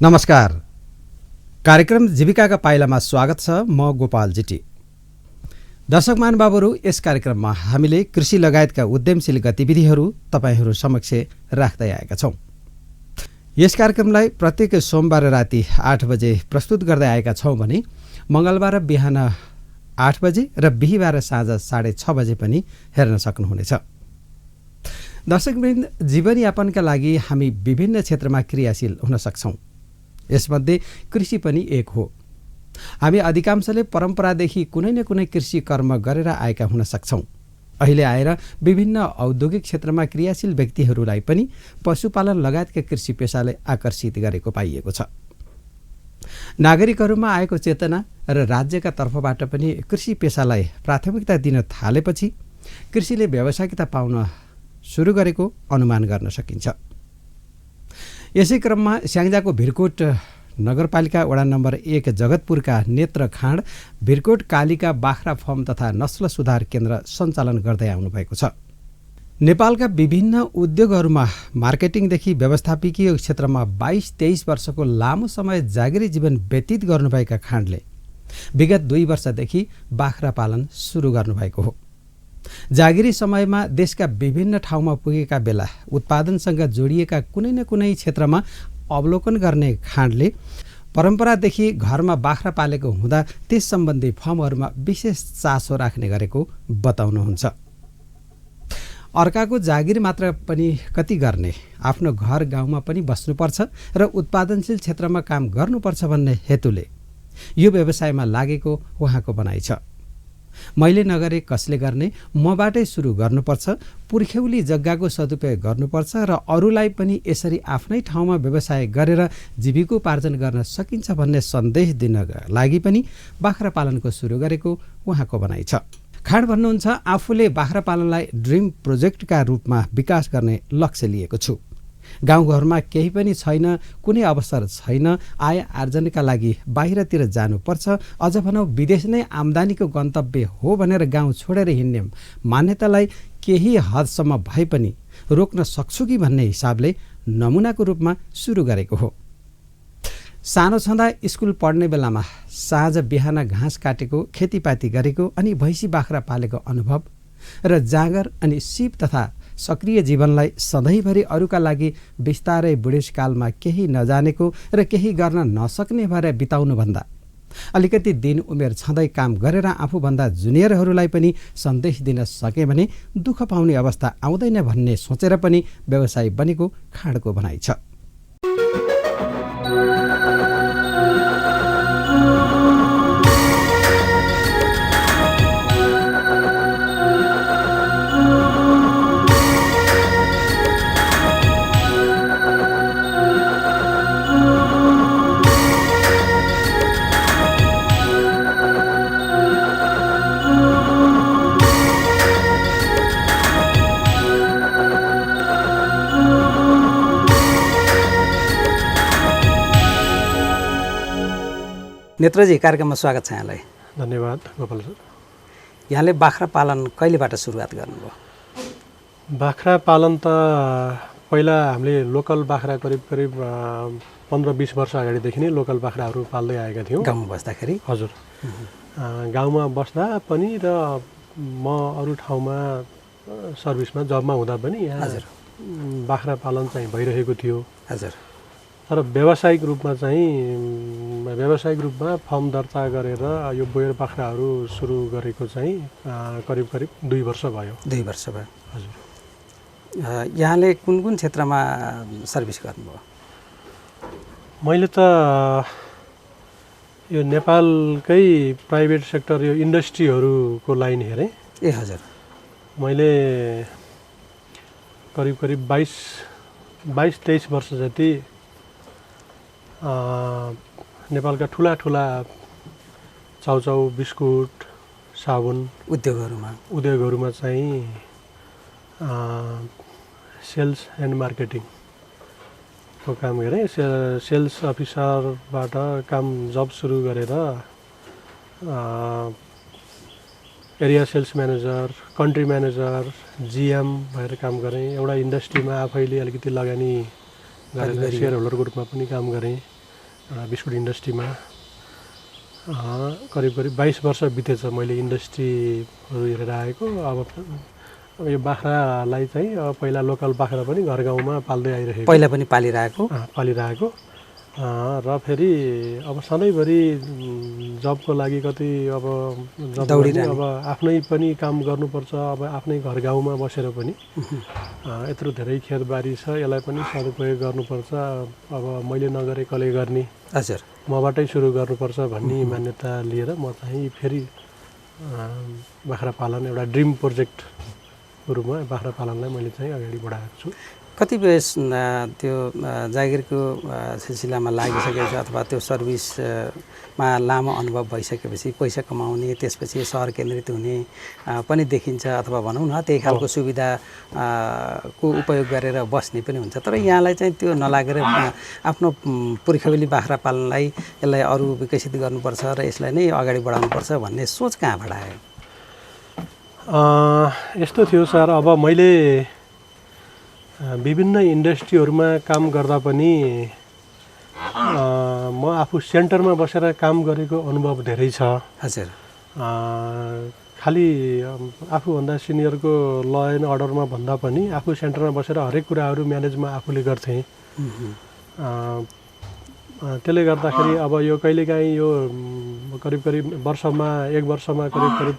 नमस्कार। कार्यक्रम जीविकाका पाइलामा स्वागत छ। म गोपाल जिटी। दर्शक महानुभावहरू, यस कार्यक्रममा हामीले कृषि लगायतका उद्यमशील गतिविधिहरू तपाईहरू समक्ष राख्दै आएका छौँ। यस कार्यक्रमलाई प्रत्येक सोमबार राति 8 बजे प्रस्तुत गर्दै आएका छौँ भने मङ्गलबार बिहान 8 बजे र बिहीबार साँझ 6:30 बजे पनि हेर्न सक्नुहुनेछ। दर्शकवृन्द, जीवनयापनका लागि हामी विभिन्न क्षेत्रमा क्रियाशील हुन सक्छौँ। यसमध्ये कृषि पनि एक हो। हामी अधिकांशले परम्परादेखि कुनै न कुनै कृषि कर्म गरेर आएका हुन सक्छौँ। अहिले आएर विभिन्न औद्योगिक क्षेत्रमा क्रियाशील व्यक्तिहरूलाई पनि पशुपालन लगायतका कृषि पेसाले आकर्षित गरेको पाइएको छ। नागरिकहरूमा आएको चेतना र राज्यका तर्फबाट पनि कृषि पेसालाई प्राथमिकता दिन थालेपछि कृषिले व्यावसायिकता पाउन सुरु गरेको अनुमान गर्न सकिन्छ। यसै क्रममा स्याङ्जाको भिरकोट नगरपालिका वडा नम्बर 1 जगतपुरका नेत्र खाँड भिरकोट कालिका बाख्रा फर्म तथा नस्ल सुधार केन्द्र सञ्चालन गर्दै आउनुभएको छ। नेपालका विभिन्न उद्योगहरूमा मार्केटिङदेखि व्यवस्थापकीय क्षेत्रमा 22-23 वर्षको लामो समय जागिरी जीवन व्यतीत गर्नुभएका खाँडले विगत 2 वर्षदेखि बाख्रा पालन सुरु गर्नुभएको हो। जागिरी समयमा देशका विभिन्न ठाउँमा पुगेका बेला उत्पादनसँग जोडिएका कुनै न कुनै क्षेत्रमा अवलोकन गर्ने खाँडले परम्परादेखि घरमा बाख्रा पालेको हुँदा त्यस सम्बन्धी फर्महरूमा विशेष चासो राख्ने गरेको बताउनुहुन्छ। अर्काको जागिर मात्र पनि कति गर्ने, आफ्नो घर गाउँमा पनि बस्नुपर्छ र उत्पादनशील क्षेत्रमा काम गर्नुपर्छ भन्ने हेतुले यो व्यवसायमा लागेको उहाँको भनाइ छ। मैले नगरे कसले गर्ने, मबाटै सुरु गर्नुपर्छ, पुर्ख्यौली जग्गाको सदुपयोग गर्नुपर्छ र अरूलाई पनि यसरी आफ्नै ठाउँमा व्यवसाय गरेर जीविकोपार्जन गर्न सकिन्छ भन्ने सन्देश दिन लागि पनि बाख्रा पालनको सुरु गरेको उहाँको भनाइ छ। खाँड भन्नुहुन्छ, आफूले बाख्रा पालनलाई ड्रिम प्रोजेक्टका रूपमा विकास गर्ने लक्ष्य लिएको छु। गाउँघरमा केही पनि छैन, कुनै अवसर छैन, आय आर्जनका लागि बाहिरतिर जानुपर्छ, अझ भनौँ विदेश नै आम्दानीको गन्तव्य हो भनेर गाउँ छोडेर हिँड्ने मान्यतालाई केही हदसम्म भए पनि रोक्न सक्छु कि भन्ने हिसाबले नमुनाको रूपमा सुरु गरेको हो। सानो छँदा स्कुल पढ्ने बेलामा साँझ बिहान घाँस काटेको, खेतीपाती गरेको अनि भैँसी बाख्रा पालेको अनुभव र जाँगर अनि सिप तथा सक्रिय जीवनलाई सधैँभरि अरूका लागि बिस्तारै बुढेसकालमा केही नजानेको र केही गर्न नसक्ने भएर बिताउनुभन्दा अलिकति दिन उमेर छँदै काम गरेर आफूभन्दा जुनियरहरूलाई पनि सन्देश दिन सके भने दुःख पाउने अवस्था आउँदैन भन्ने सोचेर पनि व्यवसाय बनेको खाँडको भनाइ छ। नेत्रजी, कार्यक्रममा स्वागत छ यहाँलाई। धन्यवाद गोपाल सर। यहाँले बाख्रा पालन कहिलेबाट सुरुवात गर्नुभयो? बाख्रा पालन त पहिला हामीले लोकल बाख्रा करिब 15-20 वर्ष अगाडिदेखि नै लोकल बाख्राहरू पाल्दै आएका थियौँ। गाउँमा बस्दाखेरि? हजुर, गाउँमा बस्दा पनि र म अरू ठाउँमा सर्भिसमा जबमा हुँदा पनि यहाँ बाख्रा पालन चाहिँ भइरहेको थियो। हजुर। तर व्यावसायिक रूपमा फर्म दर्ता गरेर यो बोयर बाख्राहरू सुरु गरेको चाहिँ करिब 2 वर्ष भयो। 2 वर्ष भयो। हजुर। यहाँले कुन कुन क्षेत्रमा सर्भिस गर्नुभयो? मैले त यो नेपालकै प्राइभेट सेक्टर यो इन्डस्ट्रीहरूको लाइन हेरेँ। ए हजुर। मैले करिब 22-23 वर्ष जति नेपालका ठुला चाउचाउ, बिस्कुट, साबुन उद्योगहरूमा चाहिँ सेल्स एन्ड मार्केटिङको काम गरेँ। सेल्स अफिसरबाट जब सुरु गरेर area sales manager, country manager, GM भएर काम गरेँ। एउटा इन्डस्ट्रीमा आफैले अलिकति लगानी गरेर सेयर होल्डरको रूपमा पनि काम गरेँ। बिस्कुट इन्डस्ट्रीमा करिब 22 वर्ष बितेछ मैले इन्डस्ट्रीहरू हेरेर आएको। अब यो बाख्रालाई चाहिँ पहिला लोकल बाख्रा पनि घर गाउँमा पाल्दै आइरहेको, पहिला पनि पालिरहेको र फेरि अब सधैँभरि जबको लागि कति अब अब आफ्नै पनि काम गर्नुपर्छ। अब आफ्नै घर गाउँमा बसेर पनि यत्रो धेरै खेतबारी छ, यसलाई पनि सदुपयोग गर्नुपर्छ। अब मैले नगरे कसले गर्ने, हजुर मबाटै सुरु गर्नुपर्छ भन्ने मान्यता लिएर म चाहिँ फेरि बाख्रा पालन एउटा ड्रिम प्रोजेक्टको रूपमा बाख्रा पालनलाई मैले चाहिँ अगाडि बढाएको छु। कतिपय त्यो जागिरको सिलसिलामा लागिसकेपछि अथवा त्यो सर्भिसमा लामो अनुभव भइसकेपछि पैसा कमाउने, त्यसपछि सहर केन्द्रित हुने पनि देखिन्छ, अथवा भनौँ न त्यही खालको सुविधा को उपयोग गरेर बस्ने पनि हुन्छ। तर यहाँलाई चाहिँ त्यो नलागेर आफ्नो पुर्खौली बाख्रा पालनलाई, यसलाई अरू विकसित गर्नुपर्छ र यसलाई नै अगाडि बढाउनुपर्छ भन्ने सोच कहाँबाट आयो? यस्तो थियो सर, अब मैले विभिन्न इन्डस्ट्रीहरूमा काम गर्दा पनि म आफू सेन्टरमा बसेर काम गरेको अनुभव धेरै छ। हजुर खालि आफूभन्दा सिनियरको ल एन्ड अर्डरमा भन्दा पनि आफू सेन्टरमा बसेर हरेक कुराहरू म्यानेजमा आफूले गर्थेँ। त्यसले गर्दाखेरि अब यो कहिलेकाहीँ यो करिब वर्षमा एक वर्षमा करिब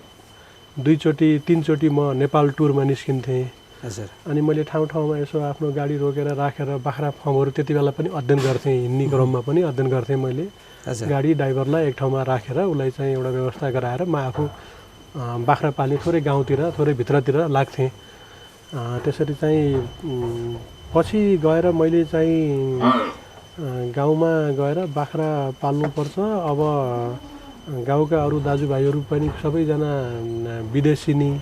2 चोटि 3 चोटि म नेपाल टुरमा निस्किन्थेँ। हजुर अनि मैले ठाउँमा यसो आफ्नो गाडी रोकेर राखेर बाख्रा फर्महरू त्यति बेला पनि अध्ययन गर्थेँ, हिँड्ने क्रममा पनि अध्ययन गर्थेँ मैले। गाडी ड्राइभरलाई एक ठाउँमा राखेर उसलाई चाहिँ एउटा व्यवस्था गराएर म आफू बाख्रा पाल्ने थोरै गाउँतिर थोरै भित्रतिर लाग्थेँ। त्यसरी चाहिँ पछि गएर मैले चाहिँ गाउँमा गएर बाख्रा पाल्नुपर्छ। अब गाउँका अरू दाजुभाइहरू पनि सबैजना विदेशिनी,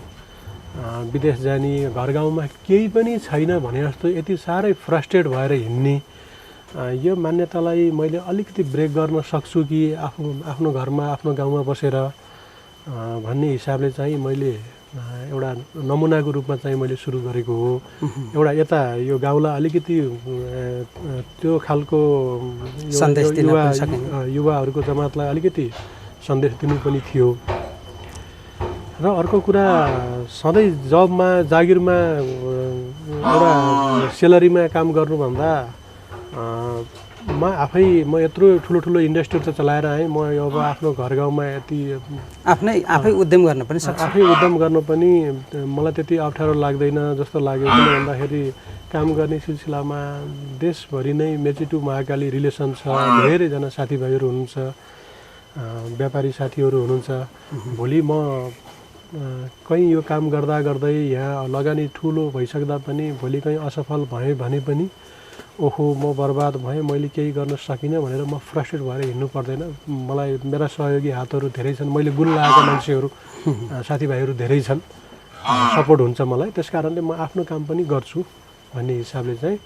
विदेश जाने, घर गाउँमा केही पनि छैन भने जस्तो यति साह्रै फ्रस्ट्रेट भएर हिँड्ने, यो मान्यतालाई मैले अलिकति ब्रेक गर्न सक्छु कि आफ्नो घरमा आफ्नो गाउँमा बसेर भन्ने हिसाबले चाहिँ मैले एउटा नमुनाको रूपमा चाहिँ मैले सुरु गरेको हो। एउटा यता यो गाउँलाई अलिकति त्यो खालको युवाहरूको जमातलाई अलिकति सन्देश दिनु पनि थियो। र अर्को कुरा, सधैँ जबमा जागिरमा एउटा सेलरीमा काम गर्नुभन्दा म यत्रो ठुलो इन्डस्ट्री त चलाएर आएँ, म अब आफ्नो घर गाउँमा यति आफै उद्यम गर्न पनि सक्छु, आफै उद्यम गर्न पनि मलाई त्यति अप्ठ्यारो लाग्दैन जस्तो लाग्यो। किन भन्दाखेरि काम गर्ने सिलसिलामा देशभरि नै मेची टु महाकाली रिलेसन छ, धेरैजना साथीभाइहरू हुनुहुन्छ, व्यापारी साथीहरू हुनुहुन्छ। भोलि म कहीँ यो काम गर्दा गर्दै यहाँ लगानी ठुलो भइसक्दा पनि भोलि कहीँ असफल भएँ भने पनि ओहो म बर्बाद भएँ, मैले केही गर्न सकिनँ भनेर म फ्रस्ट्रेट भएर हिँड्नु पर्दैन। मलाई मेरा सहयोगी हातहरू धेरै छन्, मैले गुण लगाएका मान्छेहरू साथीभाइहरू धेरै छन्, सपोर्ट हुन्छ मलाई। त्यस कारणले म आफ्नो काम पनि गर्छु भन्ने हिसाबले चाहिँ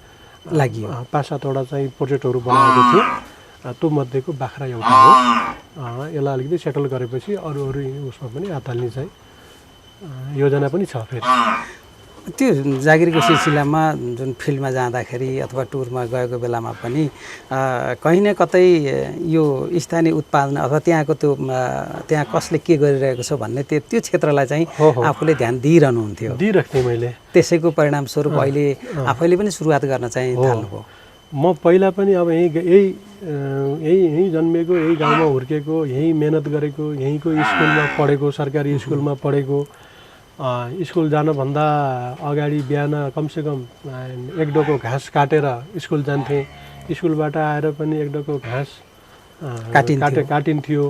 लागि 5-7वटा चाहिँ प्रोजेक्टहरू बनाएको थिएँ। त्यो मध्येको बाख्रा एउटा हो। यसलाई अलिकति सेटल गरेपछि अरू उसमा पनि हातहाल्ने चाहिँ योजना पनि छ। फेरि त्यो जागिरको सिलसिलामा जुन फिल्डमा जाँदाखेरि अथवा टुरमा गएको बेलामा पनि कहीँ न कतै यो स्थानीय उत्पादन अथवा त्यहाँको त्यो त्यहाँ कसले के गरिरहेको छ भन्ने त्यो क्षेत्रलाई चाहिँ आफूले ध्यान दिइराख्थेँ मैले। त्यसैको परिणामस्वरूप अहिले आफैले पनि सुरुवात गर्न चाहिँ थाल्नुभयो। म पहिला पनि अब यहीँ जन्मेको, यही गाउँमा हुर्केको, यहीँ मेहनत गरेको, यहीँको स्कुलमा पढेको, सरकारी स्कुलमा पढेको। स्कुल जानुभन्दा अगाडि बिहान कमसेकम 1 डोको घाँस काटेर स्कुल जान्थेँ। स्कुलबाट आएर पनि 1 डोको घाँस काटिन्थ्यो,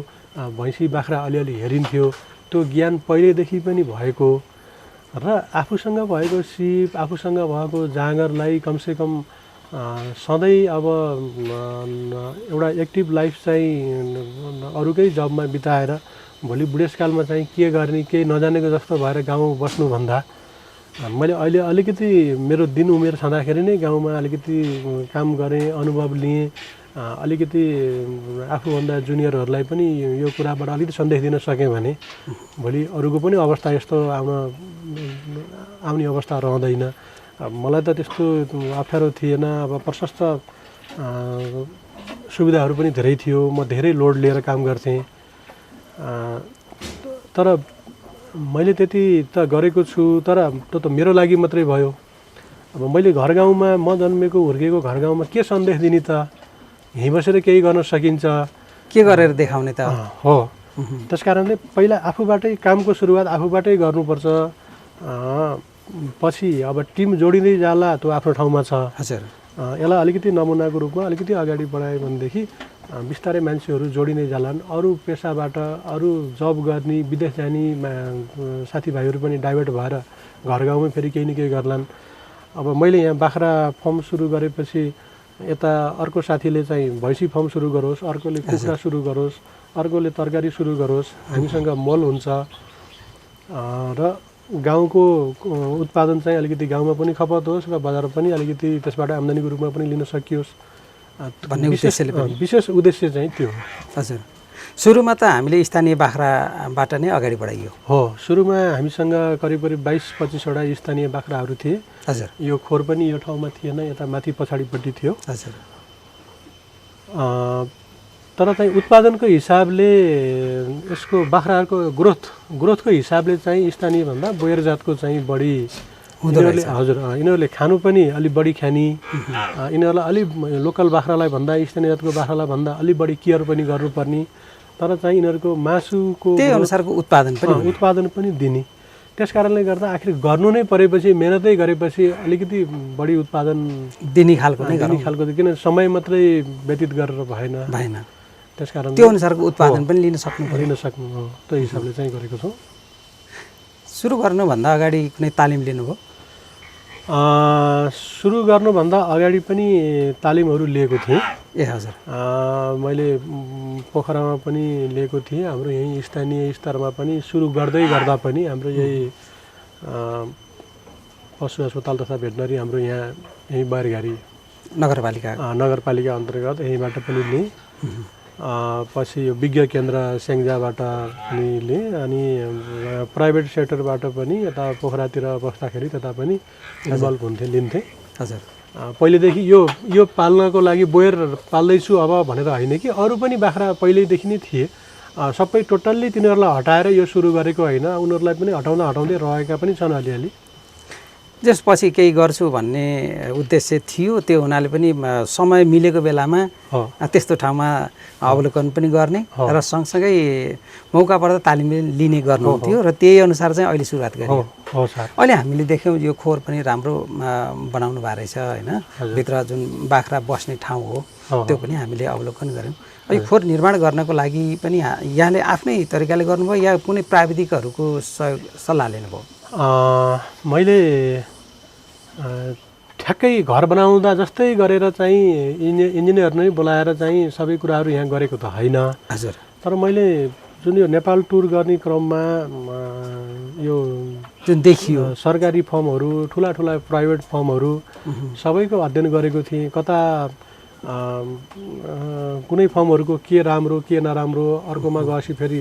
भैँसी बाख्रा अलिअलि हेरिन्थ्यो। त्यो ज्ञान पहिल्यैदेखि पनि भएको र आफूसँग भएको सिप, आफूसँग भएको जाँगरलाई कमसेकम सधैँ अब एउटा एक्टिभ लाइफ चाहिँ अरूकै जबमा बिताएर भोलि बुढेसकालमा चाहिँ के गर्ने केही नजानेको जस्तो भएर गाउँ बस्नुभन्दा मैले अहिले अलिकति मेरो दिन उमेर छँदाखेरि नै गाउँमा अलिकति काम गरेँ, अनुभव लिएँ। अलिकति आफूभन्दा जुनियरहरूलाई पनि यो कुराबाट अलिकति सन्देश दिन सकेँ भने भोलि अरूको पनि अवस्था यस्तो आउने अवस्था रहँदैन। मलाई त त्यस्तो अप्ठ्यारो थिएन। अब प्रशस्त सुविधाहरू पनि धेरै थियो, म धेरै लोड लिएर काम गर्थेँ। तर मैले त्यति त गरेको छु, तर त्यो त मेरो लागि मात्रै भयो। अब मैले घर गाउँमा म जन्मेको हुर्केको घर गाउँमा के सन्देश दिने त? यहीँ बसेर केही गर्न सकिन्छ, के गरेर देखाउने त हो। त्यस कारणले पहिला आफूबाटै कामको सुरुवात आफूबाटै गर्नुपर्छ। पछि अब टिम जोडिँदै जाला, त्यो आफ्नो ठाउँमा छ। हजुर, यसलाई अलिकति नमुनाको रूपमा अलिकति अगाडि बढायो भनेदेखि बिस्तारै मान्छेहरू जोडिँदै जालान्। अरू पेसाबाट अरू जब गर्ने विदेश जाने साथीभाइहरू पनि डाइभर्ट भएर घर गाउँमै फेरि केही न केही गर्लान्। अब मैले यहाँ बाख्रा फर्म सुरु गरेपछि यता अर्को साथीले चाहिँ भैँसी फर्म सुरु गरोस्, अर्कोले कुखुरा सुरु गरोस्, अर्कोले तरकारी सुरु गरोस्, हामीसँग मल हुन्छ र गाउँको उत्पादन चाहिँ अलिकति गाउँमा पनि खपत होस् र बजार पनि अलिकति त्यसबाट आम्दानीको रूपमा पनि लिन सकियोस् भन्ने उद्देश्यले पनि। विशेष उद्देश्य चाहिँ त्यो हो। हजुर, सुरुमा त हामीले स्थानीय बाख्राबाट नै अगाडि बढाइयो। हो, सुरुमा हामीसँग करिब करिब 22-25वटा स्थानीय बाख्राहरू थिए। हजुर, यो खोर पनि यो ठाउँमा थिएन, यता माथि पछाडिपट्टि थियो। हजुर, तर चाहिँ उत्पादनको हिसाबले यसको बाख्राहरूको ग्रोथको हिसाबले चाहिँ स्थानीयभन्दा बोयर जातको चाहिँ बढी यिनीहरूले, हजुर, यिनीहरूले खानु पनि अलि बढी खाने, यिनीहरूलाई अलि लोकल बाख्रालाई भन्दा स्थानीय जातको बाख्रालाई भन्दा अलि बढी केयर पनि गर्नुपर्ने, तर चाहिँ यिनीहरूको मासुको त्यही अनुसारको उत्पादन पनि दिने। त्यस कारणले गर्दा आखिर गर्नु नै परेपछि, मेहनतै गरेपछि अलिकति बढी उत्पादन दिने खालको किन समय मात्रै व्यतीत गरेर भएन। त्यस कारण त्यो अनुसारको उत्पादन पनि लिन सक्नु हो। त्यो हिसाबले चाहिँ गरेको छौँ। सुरु गर्नुभन्दा अगाडि कुनै तालिम लिनुभयो? सुरु गर्नुभन्दा अगाडि पनि तालिमहरू लिएको थिएँ। ए हजुर, मैले पोखरामा पनि लिएको थिएँ। हाम्रो यहीँ स्थानीय स्तरमा पनि सुरु गर्दै गर्दा पनि हाम्रो यही पशु अस्पताल तथा भेटनरी हाम्रो यहीँ बारघारी नगरपालिका अन्तर्गत यहीँबाट पनि लिएँ। पछि यो विज्ञ केन्द्र स्याङ्जाबाट पनि लिएँ, अनि प्राइभेट सेक्टरबाट पनि यता पोखरातिर बस्दाखेरि त्यता पनि इन्भल्भ लिन्थेँ। हजुर, पहिलेदेखि यो पाल्नको लागि बोयर पाल्दैछु अब भनेर होइन कि अरू पनि बाख्रा पहिल्यैदेखि नै थिए। सबै टोटल्ली तिनीहरूलाई हटाएर यो सुरु गरेको होइन, उनीहरूलाई पनि हटाउँदै रहेका पनि छन् अलिअलि। त्यसपछि केही गर्छु भन्ने उद्देश्य थियो, त्यो हुनाले पनि समय मिलेको बेलामा त्यस्तो ठाउँमा अवलोकन पनि गर्ने र सँगसँगै मौका पर्दा तालिम लिने गर्नुहुन्थ्यो र त्यही अनुसार चाहिँ अहिले सुरुवात गऱ्यो। अहिले हामीले देख्यौँ यो खोर पनि राम्रो बनाउनु भएको रहेछ होइन, भित्र जुन बाख्रा बस्ने ठाउँ हो त्यो पनि हामीले अवलोकन गऱ्यौँ। यो खोर निर्माण गर्नको लागि पनि यहाँले आफ्नै तरिकाले गर्नुभयो या कुनै प्राविधिकहरूको सल्लाह लिनुभयो? मैले ठ्याक्कै घर बनाउँदा जस्तै गरेर चाहिँ इन्जिनियर नै बोलाएर चाहिँ सबै कुराहरू यहाँ गरेको त होइन। हजुर, तर मैले जुन यो नेपाल टुर गर्ने क्रममा यो जुन देखियो सरकारी फर्महरू, ठुला प्राइभेट फर्महरू सबैको अध्ययन गरेको थिएँ। कता कुनै फर्महरूको के राम्रो के नराम्रो, अर्कोमा गएपछि फेरि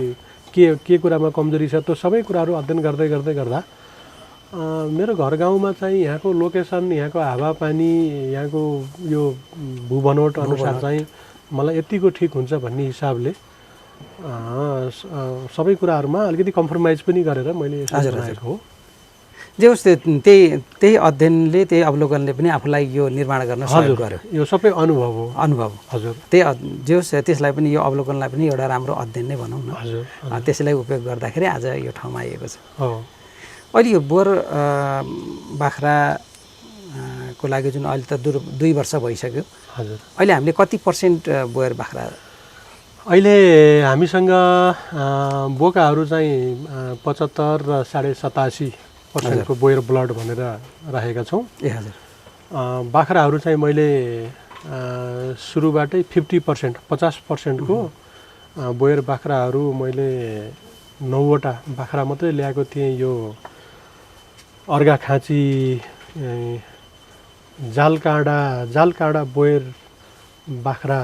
के कुरामा कमजोरी छ, त्यो सबै कुराहरू अध्ययन गर्दा मेरो घर गाउँमा चाहिँ यहाँको लोकेसन, यहाँको हावापानी, यहाँको यो भूबनोट अनुसार चाहिँ मलाई यतिको ठिक हुन्छ भन्ने हिसाबले सबै कुराहरूमा अलिकति कम्प्रोमाइज पनि गरेर मैले बनाएको हो। जे होस् त्यही अध्ययनले, त्यही अवलोकनले पनि आफूलाई यो निर्माण गर्न सहयोग गर्यो। यो सबै अनुभव हो। हजुर, त्यही जे होस् त्यसलाई पनि, यो अवलोकनलाई पनि एउटा राम्रो अध्ययन नै भनौँ न। हजुर, त्यसलाई उपयोग गर्दाखेरि आज यो ठाउँमा आएको छ। अहिले यो बोर बाख्राको लागि जुन अहिले त 2 वर्ष भइसक्यो, हजुर, अहिले हामीले कति % बोयर बाख्रा? अहिले हामीसँग बोकाहरू चाहिँ 75 र 87.5% बोयर ब्लड भनेर राखेका छौँ। ए हजुर, बाख्राहरू चाहिँ मैले सुरुबाटै 50% को बोयर बाख्राहरू मैले 9वटा बाख्रा मात्रै ल्याएको थिएँ। यो अर्घाखाँची जालकाँडा बोयर बाख्रा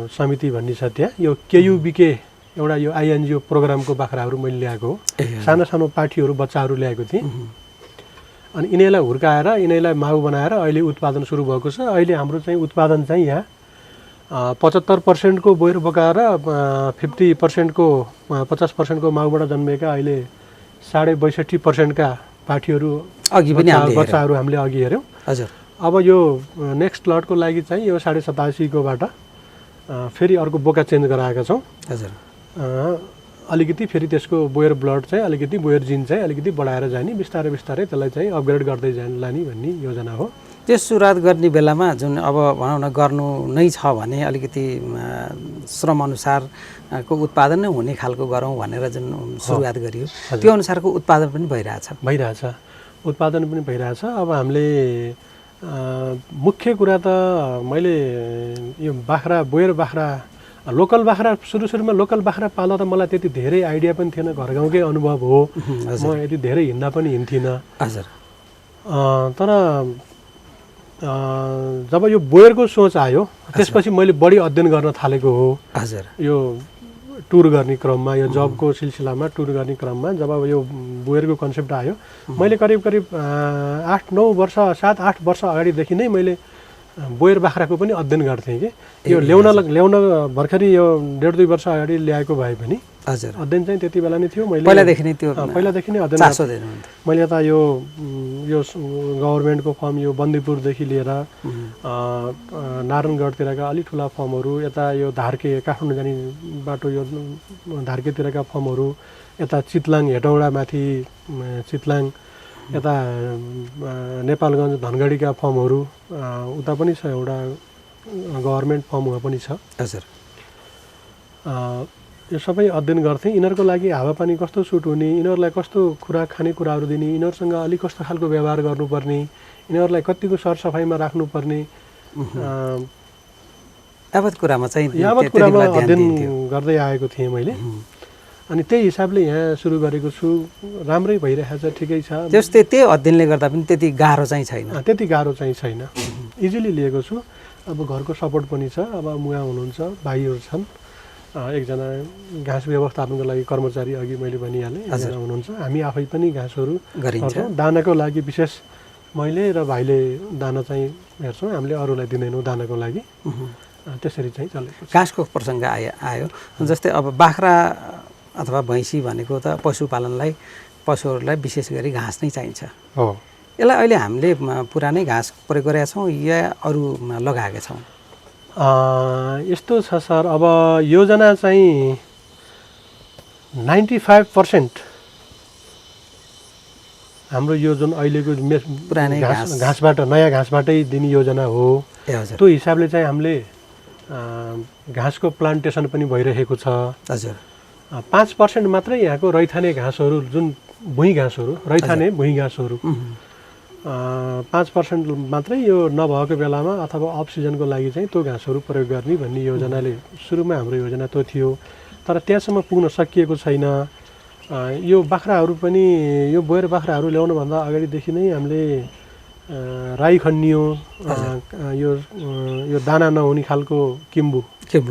समिति भन्ने छ त्यहाँ। यो केयुबीके एउटा यो आइएनजिओ प्रोग्रामको बाख्राहरू मैले ल्याएको हो। सानो पाठीहरू, बच्चाहरू ल्याएको थिएँ। अनि यिनीहरूलाई हुर्काएर यिनीहरूलाई माउ बनाएर अहिले उत्पादन सुरु भएको छ। अहिले हाम्रो चाहिँ उत्पादन चाहिँ यहाँ 75% को बोयर बोका र 50% को 50% को माउबाट जन्मेका अहिले 62.5% का पाठीहरू अघि पनि बच्चाहरू हामीले अघि हेऱ्यौँ। हजुर। अब यो नेक्स्ट लटको लागि चाहिँ यो 87.5 कोबाट फेरि अर्को बोका चेन्ज गराएका छौँ। हजुर। अलिकति फेरि त्यसको बोयर ब्लड चाहिँ अलिकति बोयर जिन चाहिँ अलिकति बढाएर जाने, बिस्तारै बिस्तारै त्यसलाई चाहिँ अपग्रेड गर्दै लाने भन्ने योजना हो। त्यो सुरुवात गर्ने बेलामा जुन अब भनौँ न गर्नु नै छ भने अलिकति श्रम अनुसारको उत्पादन नै हुने खालको गरौँ भनेर जुन सुरुवात गरियो त्यो अनुसारको उत्पादन पनि भइरहेछ। उत्पादन पनि भइरहेछ। अब हामीले मुख्य कुरा त मैले यो बाख्रा बोयर बाख्रा लोकल बाख्रा सुरुमा लोकल बाख्रा पाल्दा त मलाई त्यति धेरै आइडिया पनि थिएन, घर गाउँकै अनुभव हो। म यति धेरै हिँड्दा पनि हिँड्थिनँ। हजुर। तर जब यो बोयरको सोच आयो त्यसपछि मैले बढी अध्ययन गर्न थालेको हो। हजुर। यो टुर गर्ने क्रममा, यो जबको सिलसिलामा टुर गर्ने क्रममा जब यो बोयरको कन्सेप्ट आयो मैले करिब 8-9 वर्ष 7-8 वर्ष अगाडिदेखि नै मैले बोयर बाख्राको पनि अध्ययन गर्थेँ कि यो ल्याउन भर्खरै यो 1.5-2 वर्ष अगाडि ल्याएको भए पनि हजुर अध्ययन चाहिँ त्यति बेला नै थियो। मैले पहिलादेखि नै अध्ययन मैले यता यो गभर्मेन्टको फर्म यो बन्दीपुरदेखि लिएर नारायणगढतिरका अलि ठुला फर्महरू, यता यो धार्के काठमाडौँ जाने बाटो यो धार्केतिरका फर्महरू, यता चितलाङ हेटौँडा माथि चितलाङ, यता नेपालगञ्ज धनगढीका फर्महरू, उता पनि छ एउटा गभर्मेन्ट फर्महरू पनि छ। हजुर। यो सबै अध्ययन गर्थेँ। यिनीहरूको लागि हावापानी कस्तो सुट हुने, यिनीहरूलाई कस्तो खानेकुराहरू दिने, यिनीहरूसँग अलिक कस्तो खालको व्यवहार गर्नुपर्ने, यिनीहरूलाई कतिको सरसफाइमा राख्नुपर्ने, यावत कुरामा अध्ययन गर्दै आएको थिएँ मैले। अनि त्यही हिसाबले यहाँ सुरु गरेको छु। राम्रै भइरहेछ, ठिकै छ। त्यही अध्ययनले गर्दा पनि त्यति गाह्रो चाहिँ छैन। इजिली लिएको छु। अब घरको सपोर्ट पनि छ। अब मुवा हुनुहुन्छ, भाइहरू छन्, एकजना घाँस व्यवस्थापनको लागि कर्मचारी अघि मैले भनिहालेँ एकजना हुनुहुन्छ। हामी आफै पनि घाँसहरू गर्छौँ। दानाको लागि विशेष मैले र भाइले दाना चाहिँ हेर्छौँ, हामीले अरूलाई दिँदैनौँ दानाको लागि। त्यसरी चाहिँ चलेको छ। घाँसको प्रसङ्ग आयो जस्तै अब बाख्रा अथवा भैँसी भनेको त पशुहरूलाई विशेष गरी घाँस नै चाहिन्छ। हो। यसलाई अहिले हामीले पुरानै घाँस प्रयोग गरेका छौँ या अरू लगाएका छौँ? यस्तो छ सर, अब योजना चाहिँ 95% हाम्रो यो जुन अहिलेको पुरानै घाँसबाट नयाँ घाँसबाटै दिने योजना हो। त्यो हिसाबले चाहिँ हामीले घाँसको प्लान्टेसन पनि भइरहेको छ। हजुर। 5% मात्रै यहाँको रैथाने घाँसहरू, जुन भुइँ घाँसहरू, रैथाने भुइँ घाँसहरू 5% मात्रै यो नभएको बेलामा अथवा अफ सिजनको लागि चाहिँ त्यो घाँसहरू प्रयोग गर्ने भन्ने योजनाले सुरुमा हाम्रो योजना त्यो थियो। तर त्यहाँसम्म पुग्न सकिएको छैन। यो बाख्राहरू पनि यो बोयर बाख्राहरू ल्याउनुभन्दा अगाडिदेखि नै हामीले राई खन्नियो, यो दाना नहुने खालको किम्बु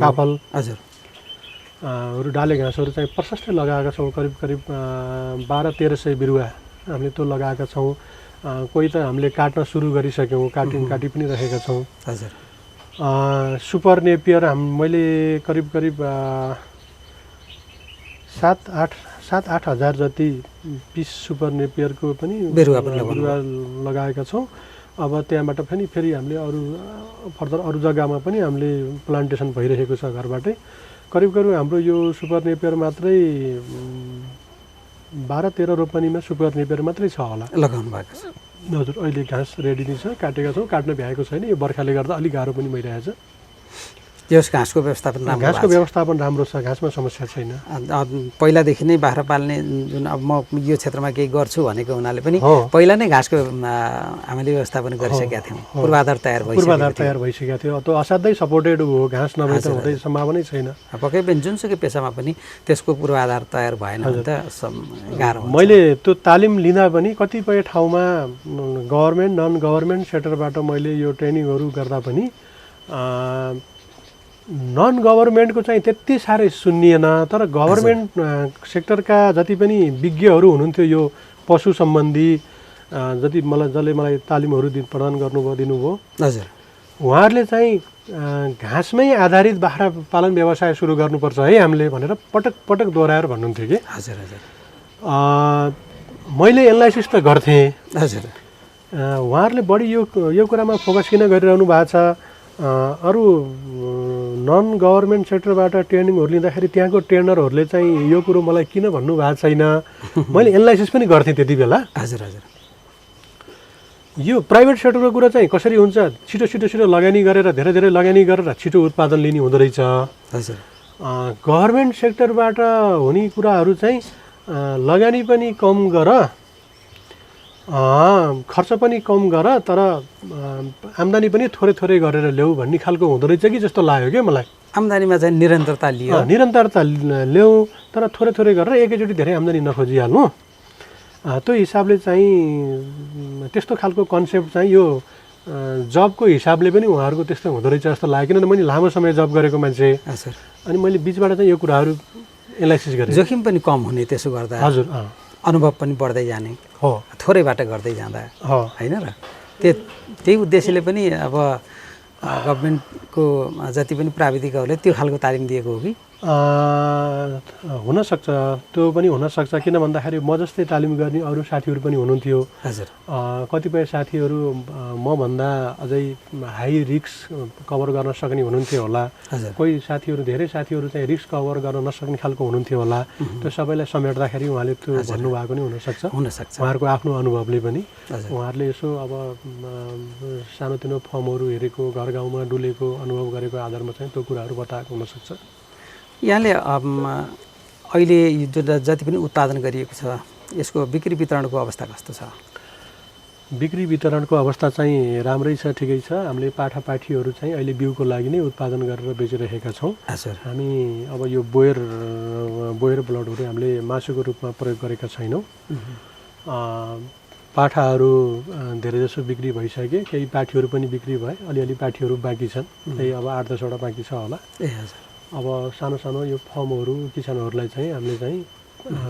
काफल डाले घाँसहरू चाहिँ प्रशस्तै लगाएका छौँ। करिब 1200-1300 बिरुवा हामीले त्यो लगाएका छौँ। कोही त हामीले काट्न सुरु गरिसक्यौँ, काटी पनि रहेका छौँ। हजुर। सुपर नेपियर मैले करिब 7-8 हजार जति पिस सुपर नेपियरको पनि बिरुवा लगाएका छौँ। अब त्यहाँबाट फेरि हामीले फर्दर अरू जग्गामा पनि हामीले प्लान्टेसन भइरहेको छ घरबाटै। करिब हाम्रो यो सुपर नेपियर मात्रै 12-13 रोपनीमा सुपर नेपियर मात्रै छ होला लगाउनु भएको छ। हजुर। अहिले घाँस रेडी नै छ, काटेका छौँ। काट्न भ्याएको छैन, यो बर्खाले गर्दा अलिक गाह्रो पनि भइरहेछ। घाँसको व्यवस्थापन राम्रो छ, घाँसमा समस्या छैन। पहिलादेखि नै बाख्रा पाल्ने जुन अब म यो क्षेत्रमा केही गर्छु भनेको हुनाले पनि पहिला नै घाँसको हामीले व्यवस्थापन गरिसकेका थियौँ। पूर्वाधार तयार भइसकेको थियो। त्यो असाध्यै सपोर्टेड हो। घाँस नभए त हुँदै सम्भावनै छैन। पक्कै पनि जुनसुकै पेसामा पनि त्यसको पूर्वाधार तयार भएन भने त गाह्रो हुन्छ। मैले त्यो तालिम लिँदा पनि कतिपय ठाउँमा गभर्मेन्ट नन गभर्मेन्ट सेक्टरबाट मैले यो ट्रेनिङहरू गर्दा पनि नन गभर्मेन्टको चाहिँ त्यति साह्रै सुनिएन। तर गभर्मेन्ट सेक्टरका जति पनि विज्ञहरू हुनुहुन्थ्यो यो पशु सम्बन्धी जसले मलाई तालिमहरू प्रदान दिनुभयो। हजुर। उहाँहरूले चाहिँ घाँसमै आधारित बाख्रा पालन व्यवसाय सुरु गर्नुपर्छ है हामीले भनेर पटक पटक दोहोऱ्याएर भन्नुहुन्थ्यो कि हजुर हजुर मैले एनालाइसिस त गर्थेँ हजुर उहाँहरूले बढी यो कुरामा फोकस किन गरिरहनु भएको छ अरू नन गभर्मेन्ट सेक्टरबाट ट्रेनिङहरू लिँदाखेरि त्यहाँको ट्रेनरहरूले चाहिँ यो कुरो मलाई किन भन्नुभएको छैन मैले एनालाइसिस पनि गर्थेँ त्यति बेला हजुर हजुर यो प्राइभेट सेक्टरको कुरा चाहिँ कसरी हुन्छ छिटो लगानी गरेर धेरै लगानी गरेर छिटो उत्पादन लिने हुँदो रहेछ हजुर गभर्मेन्ट सेक्टरबाट हुने कुराहरू चाहिँ लगानी पनि कम गर खर्च पनि कम गर तर आम्दानी पनि थोरै गरेर ल्याऊ भन्ने खालको हुँदो रहेछ कि जस्तो लाग्यो क्या मलाई आम्दानीमा चाहिँ निरन्तरता लियो निरन्तरता ल्याऊ तर थोरै गरेर एकैचोटि धेरै आम्दानी नखोजिहाल्नु त्यो हिसाबले चाहिँ त्यस्तो खालको कन्सेप्ट चाहिँ यो जबको हिसाबले पनि उहाँहरूको त्यस्तो हुँदो रहेछ जस्तो लाग्यो किनभने मैले लामो समय जब गरेको मान्छे अनि मैले बिचबाट चाहिँ यो कुराहरू एनालाइसिस गरेँ जोखिम पनि कम हुने त्यसो गर्दा हजुर अनुभव पनि बढ्दै जाने हो थोरैबाट गर्दै जाँदा होइन र त्यही उद्देश्यले पनि अब गभर्मेन्टको जति पनि प्राविधिकहरूले त्यो खालको तालिम दिएको हो कि हुनसक्छ त्यो पनि हुनसक्छ किन भन्दाखेरि म जस्तै तालिम गर्ने अरू साथीहरू पनि हुनुहुन्थ्यो हजुर कतिपय साथीहरू मभन्दा अझै हाई रिस्क कभर गर्न सक्ने हुनुहुन्थ्यो होला कोही साथीहरू धेरै साथीहरू चाहिँ रिस्क कभर गर्न नसक्ने खालको हुनुहुन्थ्यो होला त्यो सबैलाई समेट्दाखेरि उहाँले त्यो भन्नुभएको नि हुनसक्छ उहाँहरूको आफ्नो अनुभवले पनि उहाँहरूले यसो अब सानोतिनो फर्महरू हेरेको घर गाउँमा डुलेको अनुभव गरेको आधारमा चाहिँ त्यो कुराहरू बताएको हुनसक्छ यहाँले अहिले जति पनि उत्पादन गरिएको छ यसको बिक्री वितरणको अवस्था कस्तो छ बिक्री वितरणको अवस्था चाहिँ राम्रै छ ठिकै छ हामीले पाठापाठीहरू चाहिँ अहिले बिउको लागि नै उत्पादन गरेर बेचिरहेका छौँ हामी अब यो बोयर ब्लडहरू हामीले मासुको रूपमा प्रयोग गरेका छैनौँ पाठाहरू धेरैजसो बिक्री भइसके केही पाठीहरू पनि बिक्री भए अलिअलि पाठीहरू बाँकी छन् त्यही अब 8-10वटा बाँकी छ होला अब सानो यो फर्महरू किसानहरूलाई चाहिँ हामीले चाहिँ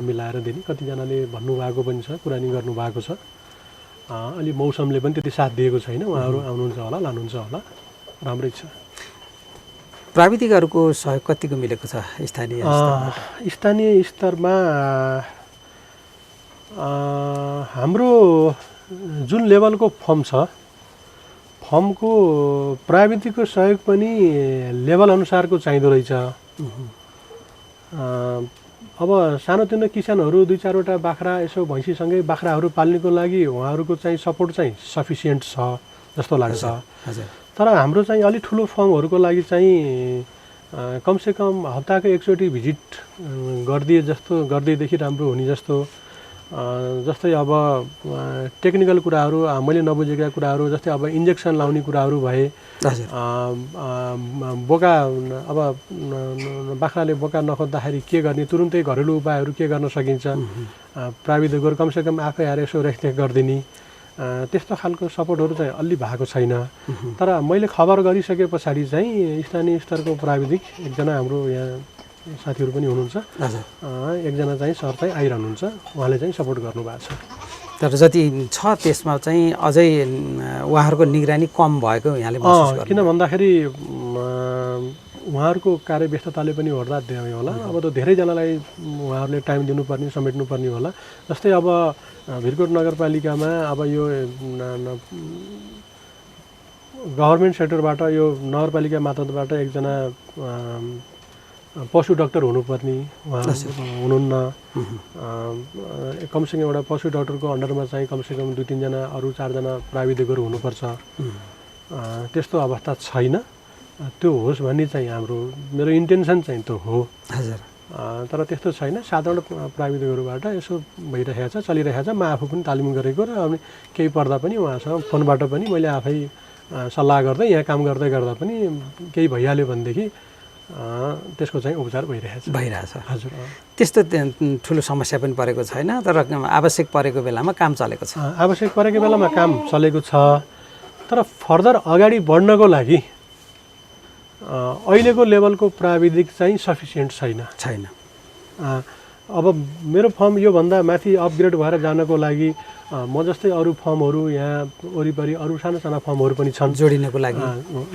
मिलाएर दिने कतिजनाले भन्नुभएको पनि छ कुरानी गर्नुभएको छ अलि मौसमले पनि त्यति साथ दिएको छैन उहाँहरू आउनुहुन्छ होला लानुहुन्छ होला राम्रै छ प्राविधिकहरूको सहयोग कतिको मिलेको छ स्थानीय स्तरमा हाम्रो जुन लेभलको फर्म छ फर्मको प्राविधिकको सहयोग पनि लेभल अनुसारको चाहिँदो रहेछ अब सानोतिनो किसानहरू 2-4वटा बाख्रा यसो भैँसीसँगै बाख्राहरू पाल्नेको लागि उहाँहरूको चाहिँ सपोर्ट चाहिँ सफिसियन्ट छ जस्तो लाग्छ तर हाम्रो चाहिँ अलि ठुलो फर्महरूको लागि चाहिँ कमसेकम हप्ताको एकचोटि भिजिट गर्दैदेखि राम्रो हुने जस्तो जस्तै अब टेक्निकल कुराहरू मैले नबुझेका कुराहरू जस्तै अब इन्जेक्सन लाउने कुराहरू भए बोका अब बाख्राले बोका नखोज्दाखेरि के गर्ने तुरुन्तै घरेलु उपायहरू के गर्न सकिन्छ प्राविधिकहरू कमसेकम आफै आएर यसो रेखदेख गरिदिने त्यस्तो खालको सपोर्टहरू चाहिँ अलि भएको छैन तर मैले खबर गरिसके पछाडि चाहिँ स्थानीय स्तरको प्राविधिक एकजना हाम्रो यहाँ साथीहरू पनि हुनुहुन्छ एकजना चाहिँ सर चाहिँ आइरहनुहुन्छ उहाँले चाहिँ सपोर्ट गर्नुभएको छ तर जति छ त्यसमा चाहिँ अझै उहाँहरूको निगरानी कम भएको यहाँले महसुस गर्नु किन भन्दाखेरि उहाँहरूको कार्यव्यस्तताले पनि होला अब त धेरैजनालाई उहाँहरूले टाइम दिनुपर्ने समेट्नुपर्ने होला जस्तै अब भिरकोट नगरपालिकामा अब यो गभर्मेन्ट सेक्टरबाट यो नगरपालिका मातहतबाट एकजना पशु डाक्टर हुनुपर्ने उहाँ हुनुहुन्न कमसेकम एउटा पशु डाक्टरको अन्डरमा चाहिँ कमसेकम 2-3 जना अरू 4 जना प्राविधिकहरू हुनुपर्छ त्यस्तो अवस्था छैन त्यो होस् भन्ने चाहिँ मेरो इन्टेन्सन चाहिँ त्यो हो तर त्यस्तो छैन साधारण प्राविधिकहरूबाट यसो भइरहेको छ चलिरहेको छ म आफू पनि तालिम गरेको र अनि केही पर्दा पनि उहाँसँग फोनबाट पनि मैले आफै सल्लाह गर्दै यहाँ काम गर्दै गर्दा पनि केही भइहाल्यो भनेदेखि त्यसको चाहिँ उपचार भइरहेछ हजुर त्यस्तो ठुलो समस्या पनि परेको छैन तर आवश्यक परेको बेलामा काम चलेको छ आवश्यक परेको बेलामा काम चलेको छ तर फर्दर अगाडि बढ्नको लागि अहिलेको लेभलको प्राविधिक चाहिँ सफिसियन्ट छैन अब मेरो फर्म योभन्दा माथि अपग्रेड भएर जानको लागि म जस्तै अरू फर्महरू यहाँ वरिपरि अरू साना साना फर्महरू पनि छन् जोडिनको लागि।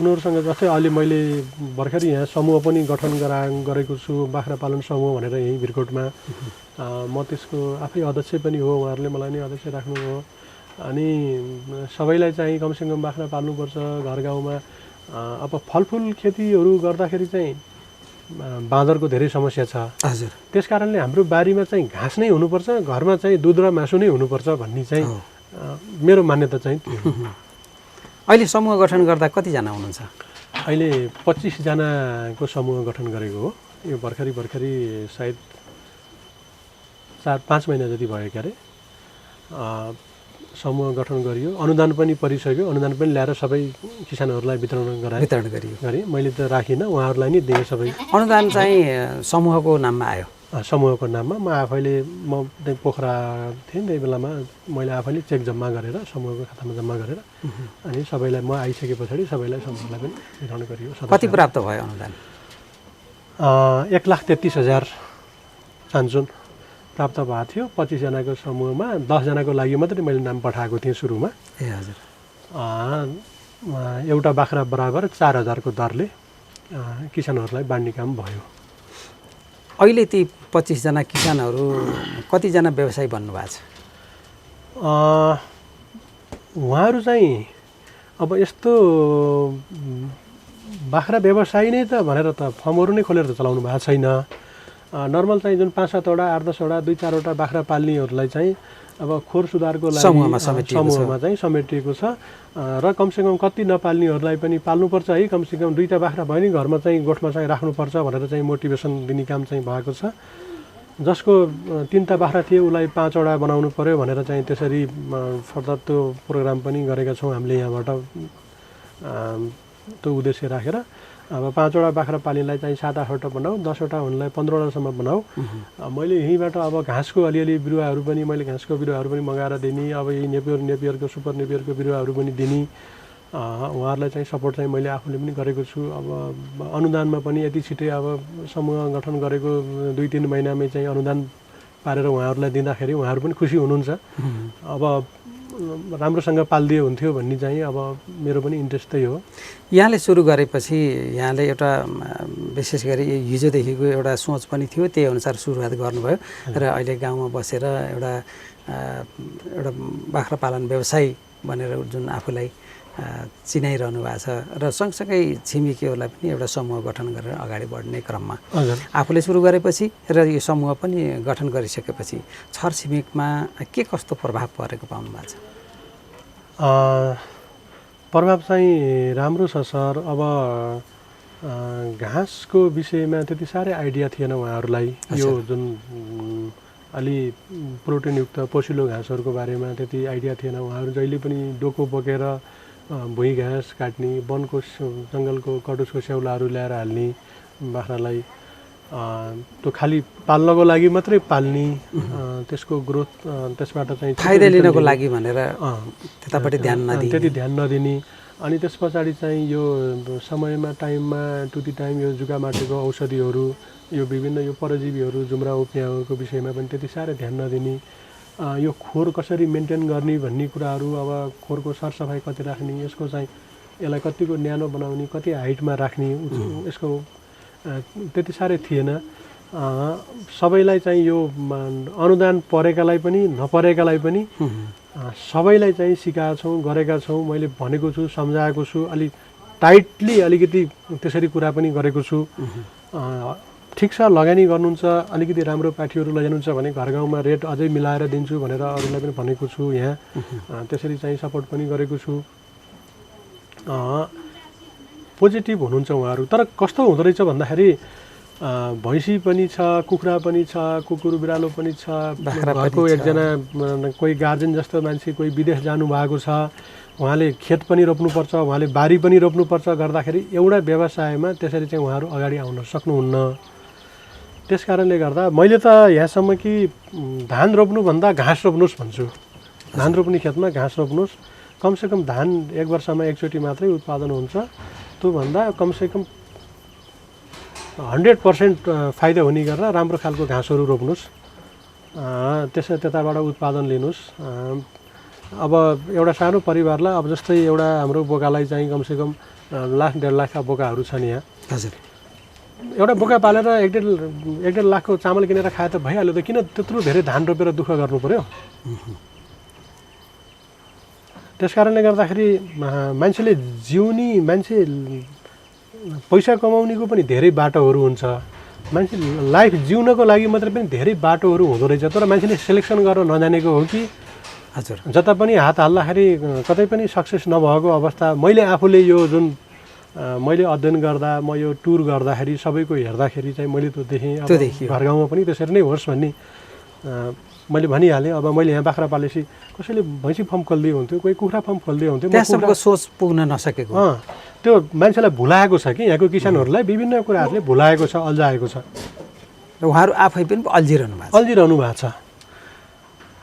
उनीहरूसँग जस्तै अहिले मैले भर्खरै यहाँ समूह पनि गठन गरेको छु, बाख्रा पालन समूह भनेर यहीँ भिरकोटमा। म त्यसको आफै अध्यक्ष पनि हो, उहाँहरूले मलाई नै अध्यक्ष राख्नुभयो। अनि सबैलाई चाहिँ कमसेकम बाख्रा पाल्नुपर्छ घर गाउँमा। अब फलफुल खेतीहरू गर्दाखेरि चाहिँ बाँदरको धेरै समस्या छ। हजुर। त्यस कारणले हाम्रो बारीमा चाहिँ घाँस नै हुनुपर्छ, घरमा चाहिँ दुध र मासु नै हुनुपर्छ भन्ने चाहिँ मेरो मान्यता चाहिँ त्यो। अहिले समूह गठन गर्दा कतिजना हुनुहुन्छ? अहिले 25 जनाको समूह गठन गरेको हो। यो भर्खरै सायद 4-5 महिना जति भयो क्यारे समूह गठन गरियो। अनुदान पनि परिसक्यो, अनुदान पनि ल्याएर सबै किसानहरूलाई वितरण गरेँ। मैले त राखिनँ, उहाँहरूलाई नै दिएँ सबै। अनुदान चाहिँ समूहको नाममा आयो? समूहको नाममा। म आफैले त्यही पोखरा थिएँ त्यही बेलामा मैले आफैले चेक जम्मा गरेर समूहको खातामा जम्मा गरेर अनि सबैलाई म आइसके पछाडि सबैलाई समूहलाई पनि वितरण गरियो। कति प्राप्त भयो अनुदान? 1,33,000 चान्चुन प्राप्त भएको थियो। 25 जनाको समूहमा 10 जनाको लागि मात्रै मैले नाम पठाएको थिएँ सुरुमा। ए हजुर। एउटा बाख्रा बराबर 4,000 को दरले किसानहरूलाई बाँड्ने काम भयो। अहिले ती 25 जना किसानहरू कतिजना व्यवसायी बन्नुभएको छ? उहाँहरू चाहिँ अब यस्तो बाख्रा व्यवसायी नै त भनेर त फर्महरू नै खोलेर त चलाउनु भएको छैन। नर्मल चाहिँ जुन 5-7 वटा 8-10 वटा 2-4 वटा बाख्रा पाल्नेहरूलाई चाहिँ अब खोर सुधारको लागि समूहमा चाहिँ समेटिएको छ र कमसेकम कति नपाल्नेहरूलाई पनि पाल्नुपर्छ है, कमसेकम 2टा बाख्रा भयो नि घरमा चाहिँ गोठमा चाहिँ राख्नुपर्छ भनेर चाहिँ मोटिभेसन दिने काम चाहिँ भएको छ। जसको 3टा बाख्रा थिए उसलाई 5 वटा बनाउनु पर्यो भनेर चाहिँ त्यसरी फर्दर त्यो प्रोग्राम पनि गरेका छौँ हामीले यहाँबाट त्यो उद्देश्य राखेर। अब 5 वटा बाख्रा पाल्नेलाई चाहिँ 7-8 वटा बनाऊ, 10 वटा हुनेलाई 15 वटासम्म बनाऊ। मैले यहीँबाट अब घाँसको अलिअलि बिरुवाहरू पनि मैले घाँसको बिरुवाहरू पनि मगाएर दिने, अब यही नेपियरको सुपर नेपियरको बिरुवाहरू पनि दिने। उहाँहरूलाई चाहिँ सपोर्ट चाहिँ मैले आफूले पनि गरेको छु। अब अनुदानमा पनि यति छिटै अब समूह गठन गरेको 2-3 महिनामै चाहिँ अनुदान पारेर उहाँहरूलाई दिँदाखेरि उहाँहरू पनि खुसी हुनुहुन्छ। अब राम्रोसँग पालिदियो हुन्थ्यो भन्ने चाहिँ अब मेरो पनि इन्ट्रेस्ट त्यही हो। यहाँले सुरु गरेपछि यहाँले एउटा विशेष गरी हिजोदेखिको एउटा सोच पनि थियो, त्यही अनुसार सुरुवात गर्नुभयो र अहिले गाउँमा बसेर एउटा बाख्रा पालन व्यवसायी भनेर जुन आफूलाई चिनाइरहनु भएको छ र सँगसँगै छिमेकीहरूलाई पनि एउटा समूह गठन गरेर अगाडि बढ्ने क्रममा आफूले सुरु गरेपछि र यो समूह पनि गठन गरिसकेपछि छरछिमेकमा के कस्तो प्रभाव परेको पाउनु भएको छ? प्रभाव चाहिँ राम्रो छ सर। अब घाँसको विषयमा त्यति साह्रै आइडिया थिएन उहाँहरूलाई। यो जुन अलि प्रोटिनयुक्त पोसिलो घाँसहरूको बारेमा त्यति आइडिया थिएन। उहाँहरू जहिले पनि डोको बोकेर भुइँ घाँस काट्ने, वनको जङ्गलको कटुसको स्याउलाहरू ल्याएर हाल्ने बाख्रालाई, त्यो खालि पाल्नको लागि मात्रै पाल्ने, त्यसको ग्रोथ त्यसबाट चाहिँ फाइदा लिनको लागि भनेर त्यतापट्टि त्यति ध्यान नदिने। अनि त्यस पछाडि चाहिँ यो समयमा टाइममा टु द टाइम यो जुगामाटीको औषधिहरू, यो विभिन्न यो परजीवीहरू, जुम्रा उप्याहरूको विषयमा पनि त्यति साह्रै ध्यान नदिने। यो खोर कसरी मेन्टेन गर्ने भन्ने कुराहरू, अब खोरको सरसफाइ कति राख्ने, यसको चाहिँ यसलाई कतिको न्यानो बनाउने, कति हाइटमा राख्ने, यसको त्यति साह्रै थिएन। सबैलाई चाहिँ यो अनुदान परेकालाई पनि नपरेकालाई पनि सबैलाई चाहिँ सिकाएको छौँ, गरेका छौँ। मैले भनेको छु, सम्झाएको छु, अलिक टाइटली अलिकति त्यसरी कुरा पनि गरेको छु। ठिक छ, लगानी गर्नुहुन्छ, अलिकति राम्रो पाठीहरू लैजानुहुन्छ भने घर गाउँमा रेट अझै मिलाएर दिन्छु भनेर अरूलाई पनि भनेको छु। यहाँ त्यसरी चाहिँ सपोर्ट पनि गरेको छु। पोजिटिभ हुनुहुन्छ उहाँहरू। तर कस्तो हुँदो रहेछ भन्दाखेरि भैँसी पनि छ, कुखुरा पनि छ, कुकुर बिरालो पनि छ, घरको एकजना कोही गार्जेन जस्तो मान्छे कोही विदेश जानुभएको छ, उहाँले खेत पनि रोप्नुपर्छ, उहाँले बारी पनि रोप्नुपर्छ, गर्दाखेरि एउटा व्यवसायमा त्यसरी चाहिँ उहाँहरू अगाडि आउन सक्नुहुन्न। त्यस कारणले गर्दा मैले त यहाँसम्म कि धान रोप्नुभन्दा घाँस रोप्नुहोस् भन्छु। धान रोप्ने खेतमा घाँस रोप्नुहोस्, कमसेकम धान एक वर्षमा एकचोटि मात्रै उत्पादन हुन्छ, त्योभन्दा कमसेकम 100% फाइदा हुने गरेर राम्रो खालको घाँसहरू रोप्नुहोस्। त्यताबाट उत्पादन लिनुहोस्। अब एउटा सानो परिवारलाई अब जस्तै एउटा हाम्रो बोकालाई चाहिँ कमसेकम 1.5 लाखका बोकाहरू छन् यहाँ। हजुर। एउटा बोका पालेर 1.5 लाखको चामल किनेर खाए त भइहाल्यो त, किन त्यत्रो धेरै धान रोपेर दुःख गर्नु पर्यो? त्यस कारणले गर्दाखेरि मान्छे पैसा कमाउनेको पनि धेरै बाटोहरू हुन्छ, मान्छे लाइफ जिउनको लागि मात्रै पनि धेरै बाटोहरू हुँदो रहेछ। तर मान्छेले सेलेक्सन गर्न नजानेको हो कि हजुर जता पनि हात हाल्दाखेरि कतै पनि सक्सेस नभएको अवस्था। मैले आफूले यो जुन मैले अध्ययन गर्दा, म यो टुर गर्दाखेरि सबैको हेर्दाखेरि चाहिँ मैले त्यो देखेँ। अब घर गाउँमा पनि त्यसरी नै होस् भन्ने मैले भनिहालेँ। अब मैले यहाँ बाख्रा पालेपछि कसैले भैँसी फार्म खोल्दै हुन्थ्यो, कोही कुखुरा फार्म खोल्दै हुन्थ्यो। त्यहाँसम्मको सोच पुग्न नसकेको त्यो मान्छेलाई भुलाएको छ कि यहाँको किसानहरूलाई विभिन्न कुराहरूले भुलाएको छ, अल्झाएको छ। र उहाँहरू आफै पनि अल्झिरहनु भएको छ।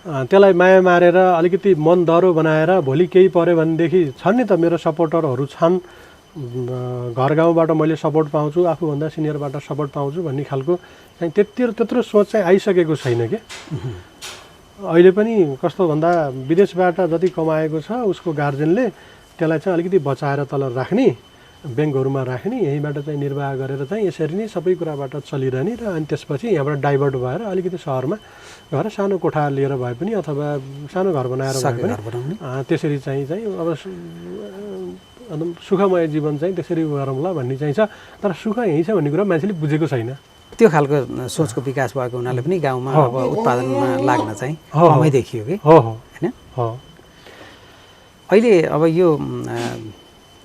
त्यसलाई माया मारेर अलिकति मन डह्रो बनाएर भोलि केही पऱ्यो भनेदेखि छन् नि त मेरो सपोर्टरहरू छन्, घर गाउँबाट मैले सपोर्ट पाउँछु, आफूभन्दा सिनियरबाट सपोर्ट पाउँछु भन्ने खालको चाहिँ त्यत्रो सोच चाहिँ आइसकेको छैन कि। अहिले पनि कस्तो भन्दा विदेशबाट जति कमाएको छ उसको गार्जेनले त्यसलाई चाहिँ अलिकति बचाएर तल राख्ने, ब्याङ्कहरूमा राख्ने, यहीँबाट चाहिँ निर्वाह गरेर चाहिँ यसरी नै सबै कुराबाट चलिरहने। र अनि त्यसपछि यहाँबाट डाइभर्ट भएर अलिकति सहरमा गएर सानो कोठा लिएर भए पनि अथवा सानो घर बनाएर भए पनि त्यसरी चाहिँ अब एकदम सुखमय जीवन चाहिँ त्यसरी गरौँला भन्ने चाहिँ छ। तर सुख यहीँ छ भन्ने कुरा मान्छेले बुझेको छैन। त्यो खालको सोचको विकास भएको हुनाले पनि गाउँमा अब उत्पादनमा लाग्न चाहिँ कमै देखियो कि होइन। अहिले अब यो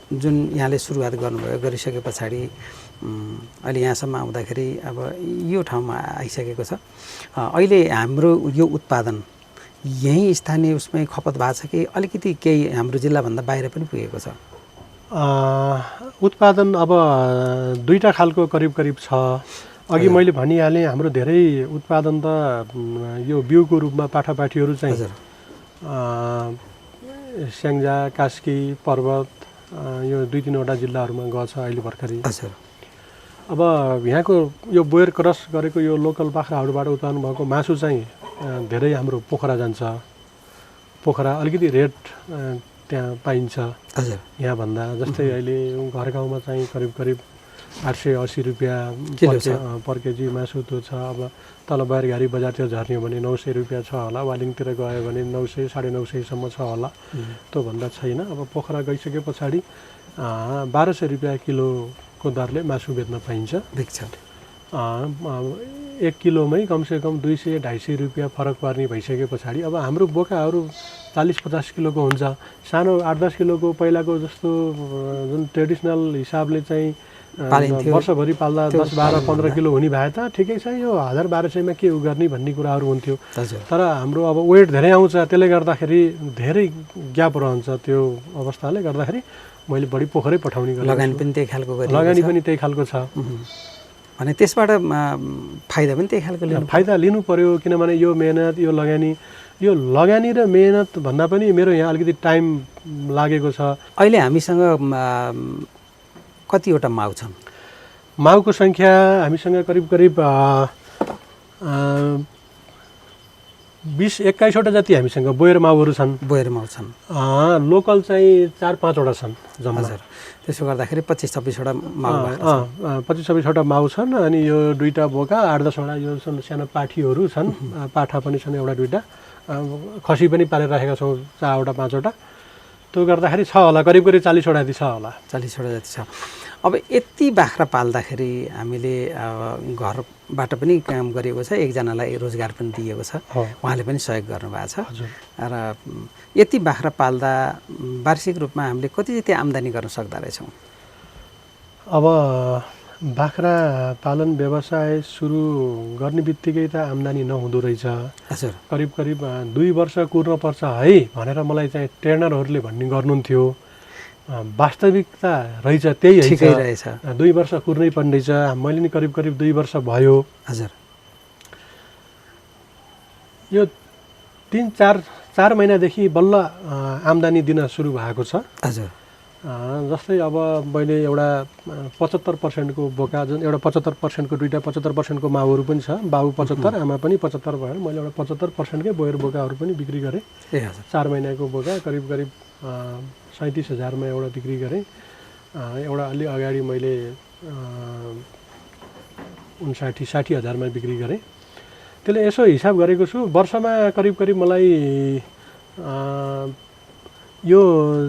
जुन यहाँले सुरुवात गर्नुभयो, गरिसके पछाडि अहिले यहाँसम्म आउँदाखेरि अब यो ठाउँमा आइसकेको छ। अहिले हाम्रो यो उत्पादन यहीँ स्थानीय उसमै खपत भएको छ कि अलिकति केही हाम्रो जिल्लाभन्दा बाहिर पनि पुगेको छ? उत्पादन अब दुईटा खालको करिब छ। अघि मैले भनिहालेँ हाम्रो धेरै उत्पादन त यो बिउको रूपमा पाठापाठीहरू चाहिँ स्याङ्जा, कास्की, पर्वत यो 2-3वटा जिल्लाहरूमा गछ अहिले भर्खरै। अब यहाँको यो बोयर क्रस गरेको यो लोकल बाख्राहरूबाट उत्पादन भएको मासु चाहिँ धेरै हाम्रो पोखरा जान्छ। पोखरा अलिकति रेट त्यहाँ पाइन्छ यहाँभन्दा। जस्तै अहिले घर गाउँमा चाहिँ करिब 880 रुपियाँ पर केजी मासु त्यो छ। अब तल बाहिरघारी बजारतिर झर्ने हो भने 900 रुपियाँ छ होला, वालिङतिर गयो भने 900 950 सम्म छ होला, त्योभन्दा छैन। अब पोखरा गइसके पछाडि 1200 रुपियाँ किलोको दरले मासु बेच्न पाइन्छ। 1 किलोमै कमसेकम 200-250 रुपियाँ फरक पर्ने भइसके पछाडि अब हाम्रो बोकाहरू 40-50 किलोको हुन्छ। सानो 8-10 किलोको पहिलाको जस्तो जुन ट्रेडिसनल हिसाबले चाहिँ वर्षभरि पाल्दा 10-12-15 किलो हुने भए त ठिकै छ, यो 1000-1200मा के गर्ने भन्ने कुराहरू हुन्थ्यो। तर हाम्रो अब वेट धेरै आउँछ, त्यसले गर्दाखेरि धेरै ग्याप रहन्छ। त्यो अवस्थाले गर्दाखेरि मैले बढी पोखरै पठाउने गरेँ। लगानी पनि त्यही खालको छ भने त्यसबाट फाइदा पनि त्यही खालको फाइदा लिनु पर्यो। किनभने यो मेहनत, यो लगानी र मेहनत भन्दा पनि मेरो यहाँ अलिकति टाइम लागेको छ। अहिले हामीसँग कतिवटा माउ छन्? माउको सङ्ख्या हामीसँग करिब 20-21वटा जति हामीसँग बोयर माउहरू छन्। लोकल चाहिँ 4-5वटा छन् जम्मा। त्यसो गर्दाखेरि 25-26वटा माउ 25-26वटा माउ छन्। अनि यो 2टा बोका 8-10वटा यो सानो पाठीहरू छन्। पाठा पनि छन् 1-2टा। खसी पनि पालिराखेका छौँ 4-5वटा। त्यो गर्दाखेरि छ होला, करिब 40वटा जति छ होला। 40वटा जति छ। अब यति बाख्रा पाल्दाखेरि हामीले घरबाट पनि काम गरिएको छ, एकजनालाई रोजगार पनि दिएको छ, उहाँले पनि सहयोग गर्नुभएको छ। र यति बाख्रा पाल्दा वार्षिक रूपमा हामीले कति जति आम्दानी गर्न सक्दा रहेछौँ? अब बाख्रा पालन व्यवसाय सुरु गर्ने बित्तिकै त आम्दानी नहुँदो रहेछ। करिब 2 वर्ष कुर्नुपर्छ है भनेर मलाई चाहिँ ट्रेनरहरूले भन्ने गर्नुहुन्थ्यो। वास्तविकता रहेछ त्यही रहेछ। 2 वर्ष कुर्नै पर्ने रहेछ। मैले नि करिब 2 वर्ष भयो। यो 3-4 महिनादेखि बल्ल आम्दानी दिन सुरु भएको छ। जस्तै अब मैले एउटा 75%को बोका जुन एउटा 75%को दुईवटा 75%को माउहरू पनि छ, बाबु 75 आमा पनि 75 भएर मैले एउटा 75%कै बोयर बोकाहरू पनि बिक्री गरेँ। 4 महिनाको बोका करिब 37,000मा एउटा बिक्री गरेँ। एउटा अलि अगाडि मैले 60,000मा बिक्री गरेँ। त्यसले यसो हिसाब गरेको छु वर्षमा करिब मलाई यो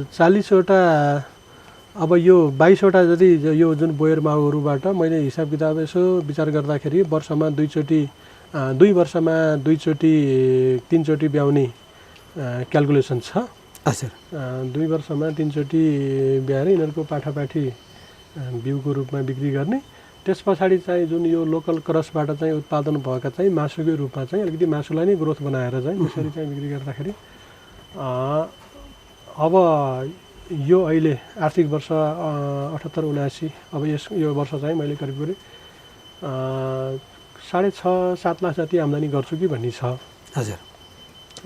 40वटा अब यो 22वटा जति यो जुन बोयर माउहरूबाट मैले हिसाब किताब यसो विचार गर्दाखेरि वर्षमा 2 वर्षमा 3 चोटि ब्याउने क्यालकुलेसन छ। हजुर 2 वर्षमा 3 चोटि ब्याएर यिनीहरूको पाठापाठी बिउको रूपमा बिक्री गर्ने। त्यस पछाडि चाहिँ जुन यो लोकल क्रसबाट चाहिँ उत्पादन भएका चाहिँ मासुकै रूपमा चाहिँ अलिकति मासुलाई नै ग्रोथ बनाएर चाहिँ यसरी चाहिँ बिक्री गर्दाखेरि अब यो अहिले आर्थिक वर्ष 78-79 अब यो वर्ष चाहिँ मैले करिब 6.5-7 लाख जति आम्दानी गर्छु कि भन्ने छ। हजुर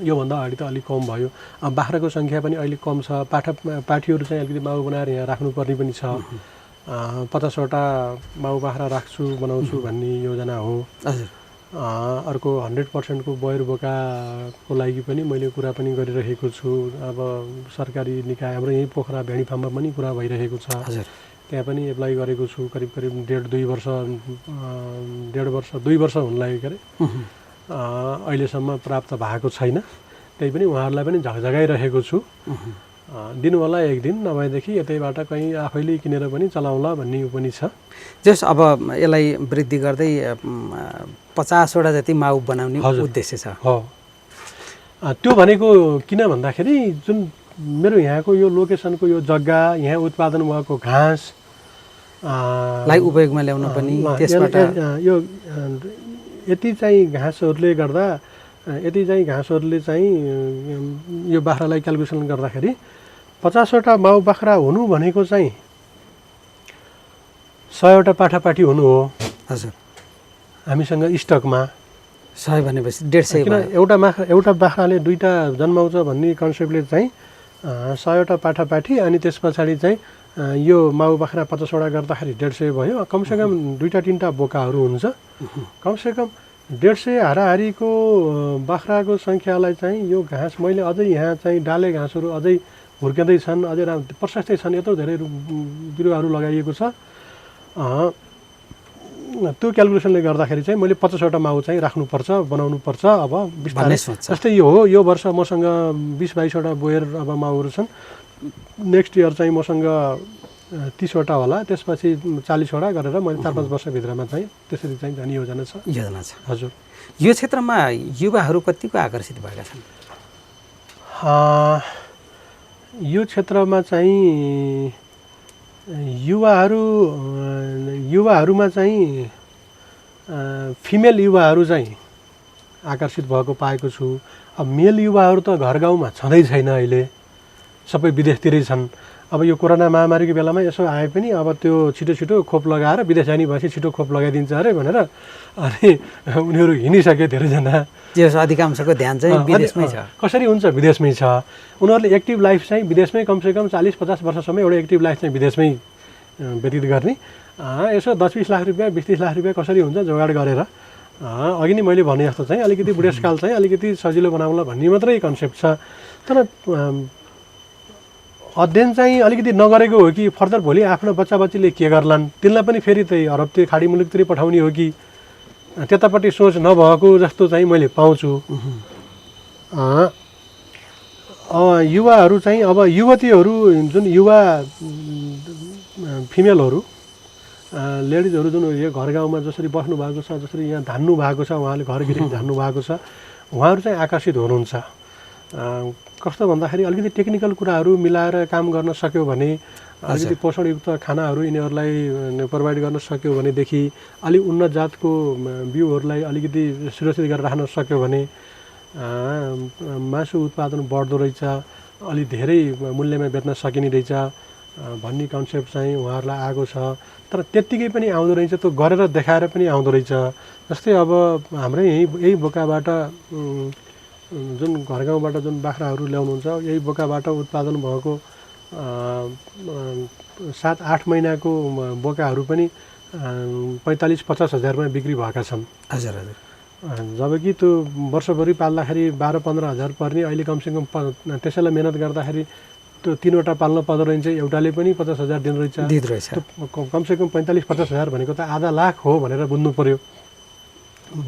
योभन्दा अगाडि त अलिक कम भयो। बाख्राको सङ्ख्या पनि अहिले कम छ। पाठीहरू चाहिँ अलिकति माउ बनाएर यहाँ राख्नुपर्ने पनि छ। 50वटा माउ बाख्रा बनाउँछु भन्ने योजना हो। हजुर अर्को 100% को बोयर बोकाको लागि पनि मैले कुरा पनि गरिरहेको छु। अब सरकारी निकाय हाम्रो यही पोखरा भेडी फार्ममा पनि कुरा भइरहेको छ। हजुर त्यहाँ पनि एप्लाई गरेको छु। करिब 2 वर्ष हुन लाग्यो के अरे। अहिलेसम्म प्राप्त भएको छैन। त्यही पनि उहाँहरूलाई पनि झकझगाइरहेको छु। दिनु होला एक दिन, नभएदेखि यतैबाट कहीँ आफैले किनेर पनि चलाउँला भन्ने पनि छ। जस अब यसलाई वृद्धि गर्दै 50वटा जति माउ बनाउने उद्देश्य छ। हो त्यो भनेको किन भन्दाखेरि जुन मेरो यहाँको यो लोकेसनको यो जग्गा, यहाँ उत्पादन भएको घाँस लाई उपयोगमा ल्याउन पनि त्यसबाट यो यति चाहिँ घाँसहरूले गर्दा यो बाख्रालाई क्यालकुलेसन गर्दाखेरि 50वटा माउ बाख्रा हुनु भनेको चाहिँ 100वटा पाठापाठी हुनु हो। हजुर हामीसँग स्टकमा 100 भनेपछि 150 किन एउटा बाख्राले 2टा जन्माउँछ भन्ने कन्सेप्टले चाहिँ 100वटा पाठापाठी अनि त्यस पछाडि चाहिँ यो माउ बाख्रा 50वटा गर्दाखेरि 150 भयो। कमसेकम 2-3टा बोकाहरू हुन्छ। कमसेकम 150 हाराहारीको बाख्राको सङ्ख्यालाई चाहिँ यो घाँस मैले अझै यहाँ चाहिँ डाले घाँसहरू अझै हुर्किँदै छन्, अझै प्रशस्तै छन्। यत्रो धेरै बिरुवाहरू लगाइएको छ। त्यो क्यालकुलेसनले गर्दाखेरि चाहिँ मैले 50वटा माउ चाहिँ राख्नुपर्छ, बनाउनुपर्छ। अब बिस्तारै जस्तै यो वर्ष मसँग 20-22वटा बोयर अब माउहरू छन्। नेक्स्ट इयर चाहिँ मसँग 30वटा होला। त्यसपछि 40वटा गरेर मैले 4-5 वर्षभित्रमा चाहिँ त्यसरी चाहिँ जाने योजना छ। हजुर यो क्षेत्रमा युवाहरू कतिको आकर्षित भएका छन्? यो क्षेत्रमा चाहिँ युवाहरूमा चाहिँ फिमेल युवाहरू चाहिँ आकर्षित भएको पाएको छु। अब मेल युवाहरू त घर गाउँमा छँदै छैन, अहिले सबै विदेशतिरै छन्। अब यो कोरोना महामारीको बेलामा यसो आए पनि अब त्यो छिटो खोप लगाएर विदेश जाने भएपछि छिटो खोप लगाइदिन्छ अरे भनेर अनि उनीहरू हिँडिसके धेरैजना। अधिकांशको ध्यान चाहिँ विदेशमै छ। कसरी हुन्छ? विदेशमै छ। उनीहरूले एक्टिभ लाइफ चाहिँ विदेशमै कमसेकम 40-50 वर्षसम्म एउटा एक्टिभ लाइफ चाहिँ विदेशमै व्यतीत गर्ने। यसो 10-20 लाख रुपियाँ 20-30 लाख रुपियाँ कसरी हुन्छ जोगाड गरेर अघि नै मैले भने जस्तो चाहिँ अलिकति बुढेसकाल चाहिँ अलिकति सजिलो बनाउला भन्ने मात्रै कन्सेप्ट छ। तर अध्ययन चाहिँ अलिकति नगरेको हो कि फर्दर भोलि आफ्नो बच्चाबच्चीले के गर्लान्, तिनलाई पनि फेरि त्यही अरबतिर खाडी मुलुकतिर पठाउने हो कि त्यतापट्टि सोच नभएको जस्तो चाहिँ मैले पाउँछु। युवाहरू चाहिँ अब युवतीहरू जुन युवा फिमेलहरू लेडिजहरू जुन यो घर गाउँमा जसरी बस्नु भएको छ, जसरी यहाँ धान्नु भएको छ, उहाँले घर गिरी धान्नु भएको छ, उहाँहरू चाहिँ आकर्षित हुनुहुन्छ। कस्तो भन्दाखेरि अलिकति टेक्निकल कुराहरू मिलाएर काम गर्न सक्यो भने, अलिकति पोषणयुक्त खानाहरू यिनीहरूलाई प्रोभाइड गर्न सक्यो भनेदेखि, अलि उन्नत जातको बिउहरूलाई अलिकति सुरक्षित गरेर राख्न सक्यो भने मासु उत्पादन बढ्दो रहेछ, अलि धेरै मूल्यमा बेच्न सकिने रहेछ भन्ने कन्सेप्ट चाहिँ उहाँहरूलाई आएको छ। तर त्यत्तिकै पनि आउँदो रहेछ, त्यो गरेर देखाएर पनि आउँदो रहेछ। जस्तै अब हाम्रै यही बोकाबाट जुन घर गाउँबाट जुन बाख्राहरू ल्याउनुहुन्छ, यही बोकाबाट उत्पादन भएको 7-8 महिनाको बोकाहरू पनि 45-50 हजारमा बिक्री भएका छन्। हजुर हजुर। जबकि त्यो वर्षभरि पाल्दाखेरि 12-15 हजार पर्ने अहिले कमसेकम त्यसैलाई मेहनत गर्दाखेरि त्यो 3वटा पाल्न पर्दो रहेछ, एउटाले पनि 50 हजार दिँदो रहेछ। कमसेकम 45-50 हजार भनेको त आधा लाख हो भनेर बुझ्नु पर्यो।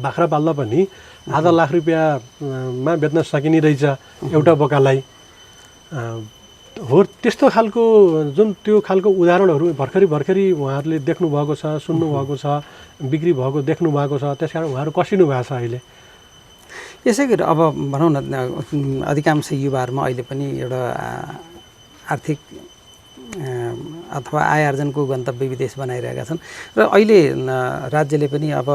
बाख्रा पाल्दा पनि आधा लाख रुपियाँमा बेच्न सकिने रहेछ एउटा बोकालाई। हो त्यस्तो खालको जुन त्यो खालको उदाहरणहरू भर्खरै उहाँहरूले देख्नुभएको छ, सुन्नुभएको छ, बिक्री भएको देख्नुभएको छ, त्यसकारण उहाँहरू कसिनु भएको छ अहिले। यसै गरी अब भनौँ न अधिकांश युवाहरूमा अहिले पनि एउटा आर्थिक अथवा आय आर्जनको गन्तव्य विदेश बनाइरहेका छन् र अहिले राज्यले पनि अब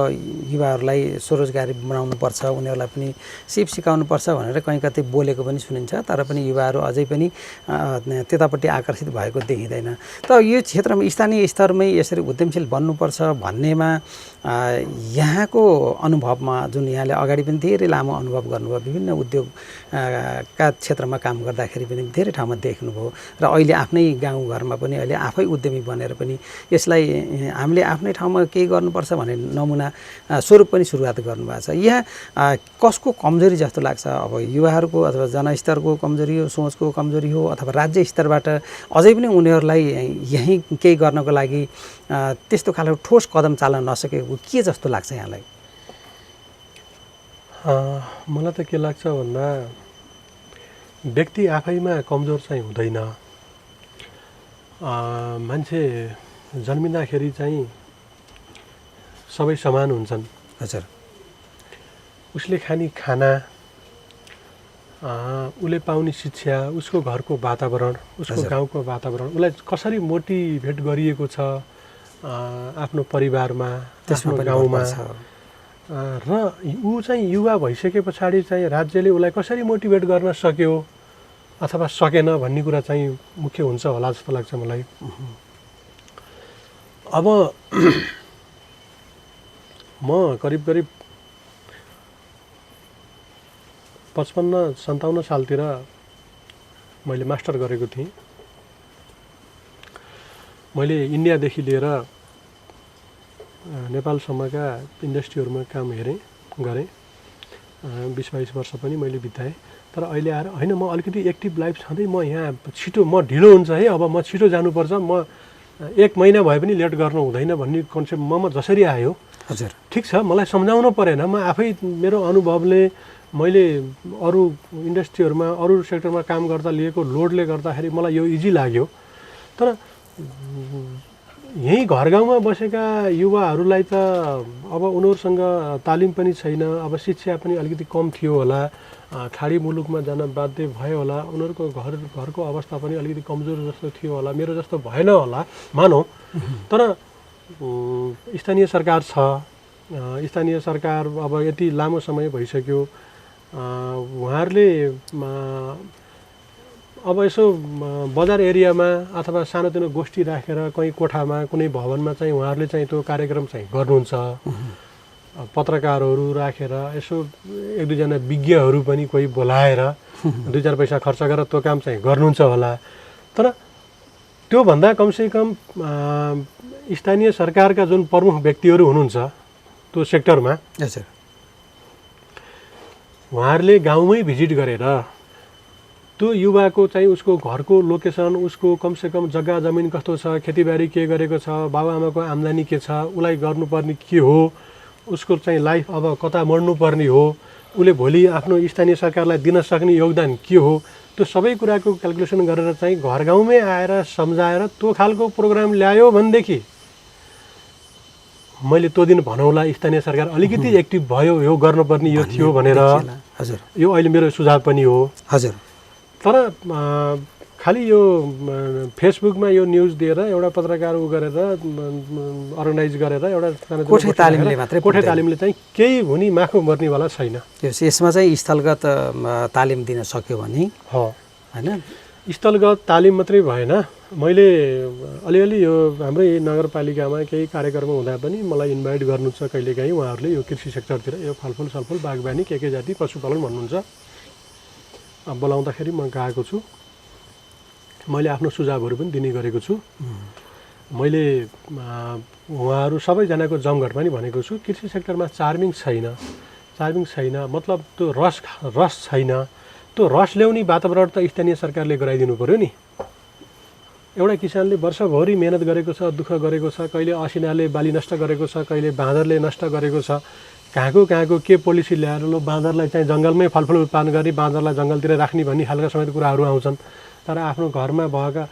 युवाहरूलाई स्वरोजगारी बनाउनुपर्छ, उनीहरूलाई पनि सिप सिकाउनुपर्छ भनेर कहीँ कतै बोलेको पनि सुनिन्छ। तर पनि युवाहरू अझै पनि त्यतापट्टि आकर्षित भएको देखिँदैन। त यो क्षेत्रमा स्थानीय स्तरमै यसरी उद्यमशील बन्नुपर्छ भन्नेमा यहाँको अनुभवमा, जुन यहाँले अगाडि पनि धेरै लामो अनुभव गर्नुभयो, विभिन्न उद्योग का क्षेत्रमा काम गर्दाखेरि पनि धेरै ठाउँमा देख्नुभयो र अहिले आफ्नै गाउँघरमा पनि अहिले आफै उद्यमी बनेर पनि यसलाई हामीले आफ्नै ठाउँमा केही गर्नुपर्छ भन्ने नमुना स्वरूप पनि सुरुवात गर्नुभएको छ। यहाँ कसको कमजोरी जस्तो लाग्छ? अब युवाहरूको अथवा जनस्तरको कमजोरी हो, सोचको कमजोरी हो, अथवा राज्य स्तरबाट अझै पनि उनीहरूलाई यहीँ केही गर्नको लागि त्यस्तो खालको ठोस कदम चाल्न नसकेको के जस्तो लाग्छ यहाँलाई? मलाई त के लाग्छ भन्दा व्यक्ति आफैमा कमजोर चाहिँ हुँदैन। मान्छे जन्मिँदाखेरि चाहिँ सबै समान हुन्छन्। हजुर। उसले खाने खाना, उसले पाउने शिक्षा, उसको घरको वातावरण, उसको गाउँको वातावरण उसलाई कसरी मोटिभेट गरिएको छ आफ्नो परिवारमा, आफ्नो गाउँमा, र ऊ चाहिँ युवा भइसके पछाडि चाहिँ राज्यले उसलाई कसरी मोटिभेट गर्न सक्यो अथवा सकेन भन्ने कुरा चाहिँ मुख्य हुन्छ होला जस्तो लाग्छ मलाई। अब म करिब 55-57 सालतिर मैले मास्टर गरेको थिएँ। मैले इन्डियादेखि लिएर नेपालसम्मका इन्डस्ट्रीहरूमा काम गरेँ। 20-22 वर्ष पनि मैले बिताएँ। तर अहिले आएर होइन, म अलिकति एक्टिभ लाइफ छँदै म यहाँ छिटो म ढिलो हुन्छ है, अब म छिटो जानुपर्छ, म 1 महिना भए पनि लेट गर्नु हुँदैन भन्ने कन्सेप्ट म जसरी आयो। हजुर, ठिक छ, मलाई सम्झाउनु परेन। म आफै मेरो अनुभवले, मैले अरू इन्डस्ट्रीहरूमा अरू सेक्टरमा काम गर्दा लिएको लोडले गर्दाखेरि मलाई यो इजी लाग्यो। तर यहीँ घर गाउँमा बसेका युवाहरूलाई त अब उनीहरूसँग तालिम पनि छैन, अब शिक्षा पनि अलिकति कम थियो होला, ठाडी मुलुकमा जान बाध्य भयो होला, उनीहरूको घरको अवस्था पनि अलिकति कमजोर जस्तो थियो होला, मेरो जस्तो भएन होला मानौँ। तर स्थानीय सरकार छ, स्थानीय सरकार अब यति लामो समय भइसक्यो, उहाँहरूले अब यसो बजार एरियामा अथवा सानोतिनो गोष्ठी राखेर कहीँ कोठामा कुनै भवनमा चाहिँ उहाँहरूले चाहिँ त्यो कार्यक्रम चाहिँ गर्नुहुन्छ। पत्रकारहरू राखेर यसो 1-2 जना विज्ञहरू पनि कोही बोलाएर 2-4 पैसा खर्च गरेर त्यो काम चाहिँ गर्नुहुन्छ होला। तर त्योभन्दा कमसेकम स्थानीय सरकारका जुन प्रमुख व्यक्तिहरू हुनुहुन्छ त्यो सेक्टरमा, उहाँहरूले गाउँमै भिजिट गरेर त्यो युवाको चाहिँ उसको घरको लोकेसन, उसको कमसेकम जग्गा जमिन कस्तो छ, खेतीबारी के गरेको छ, बाबुआमाको आम्दानी के छ, उसलाई गर्नुपर्ने के हो, उसको चाहिँ लाइफ अब कता मोड्नुपर्ने हो, उसले भोलि आफ्नो स्थानीय सरकारलाई दिन सक्ने योगदान के हो, त्यो सबै कुराको क्याल्कुलेसन गरेर चाहिँ घर गाउँमै आएर सम्झाएर त्यो खालको प्रोग्राम ल्यायो भनेदेखि मैले त्यो दिन भनौँला स्थानीय सरकार अलिकति एक्टिभ भयो, यो गर्नुपर्ने यो थियो भनेर। हजुर, यो अहिले मेरो सुझाव पनि हो। हजुर, तर खालि यो फेसबुकमा यो न्युज दिएर एउटा पत्रकार गरेर अर्गनाइज गरेर एउटा कोठे तालिमले चाहिँ केही हुने माखो मर्नेवाला छैन। यसमा चाहिँ स्थलगत तालिम दिन सक्यो भने होइन, स्थलगत तालिम मात्रै भएन। मैले अलिअलि यो हाम्रै नगरपालिकामा केही कार्यक्रम हुँदा पनि मलाई इन्भाइट गर्नु छ कहिलेकाहीँ उहाँहरूले, यो कृषि सेक्टरतिर यो फलफुल सलफुल बागबानी के जाति पशुपालन भन्नुहुन्छ, बोलाउँदाखेरि म गएको छु। मैले आफ्नो सुझावहरू पनि दिने गरेको छु। मैले उहाँहरू सबैजनाको जमघट पनि भनेको छु, कृषि सेक्टरमा चार्मिङ छैन मतलब त्यो रस छैन। त्यो रस ल्याउने वातावरण त स्थानीय सरकारले गराइदिनु पर्यो नि। एउटा किसानले वर्षभरि मेहनत गरेको छ, दुःख गरेको छ, कहिले असिनाले बाली नष्ट गरेको छ, कहिले बाँदरले नष्ट गरेको छ, कहाँको के पोलिसी ल्याएर लो बाँदरलाई चाहिँ जङ्गलमै फलफुल उत्पादन गर्ने, बाँदरलाई जङ्गलतिर राख्ने भन्ने खालका समेत कुराहरू आउँछन्। तर आफ्नो घरमा भएका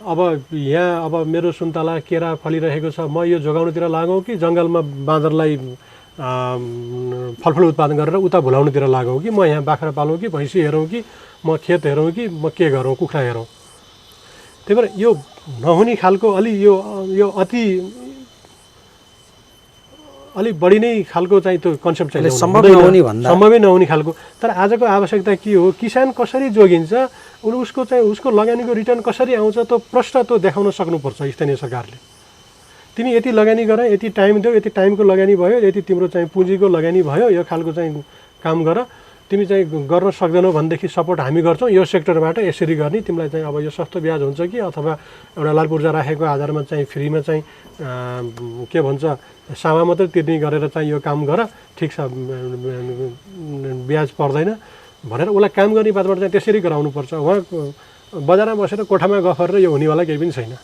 अब मेरो सुन्तला केरा फलिरहेको छ, म यो जोगाउनुतिर लागौँ कि जङ्गलमा बाँदरलाई फलफुल उत्पादन गरेर उता भुलाउनुतिर लागौँ कि म यहाँ बाख्रा पालौँ कि भैँसी हेरौँ कि म खेत हेरौँ कि म के गरौँ, कुखुरा हेरौँ। त्यही भएर यो नहुने खालको यो अलिक बढी नै खालको चाहिँ त्यो कन्सेप्ट चाहिँ सम्भवै नहुने खालको। तर आजको आवश्यकता के हो, किसान कसरी जोगिन्छ, उसको लगानीको रिटर्न कसरी आउँछ, त्यो प्रश्न त्यो देखाउन सक्नुपर्छ स्थानीय सरकारले। तिमी यति लगानी गर, यति टाइम देऊ, यति टाइमको लगानी भयो, यति तिम्रो चाहिँ पुँजीको लगानी भयो, यो खालको चाहिँ काम गर, तिमी चाहिँ गर्न सक्दैनौ भनेदेखि सपोर्ट हामी गर्छौँ, यो सेक्टरबाट यसरी गर्ने, तिमीलाई चाहिँ अब यो सस्तो ब्याज हुन्छ कि अथवा एउटा लाल पूर्जा राखेको आधारमा चाहिँ फ्रीमा चाहिँ के भन्छ सामा मात्रै तिर्ने गरेर चाहिँ यो काम गर, ठिक छ, ब्याज पर्दैन भनेर उसलाई काम गर्ने बातबाट चाहिँ त्यसरी गराउनुपर्छ। उहाँ बजारमा बसेर कोठामा गफ गरेर यो हुनेवाला केही पनि छैन।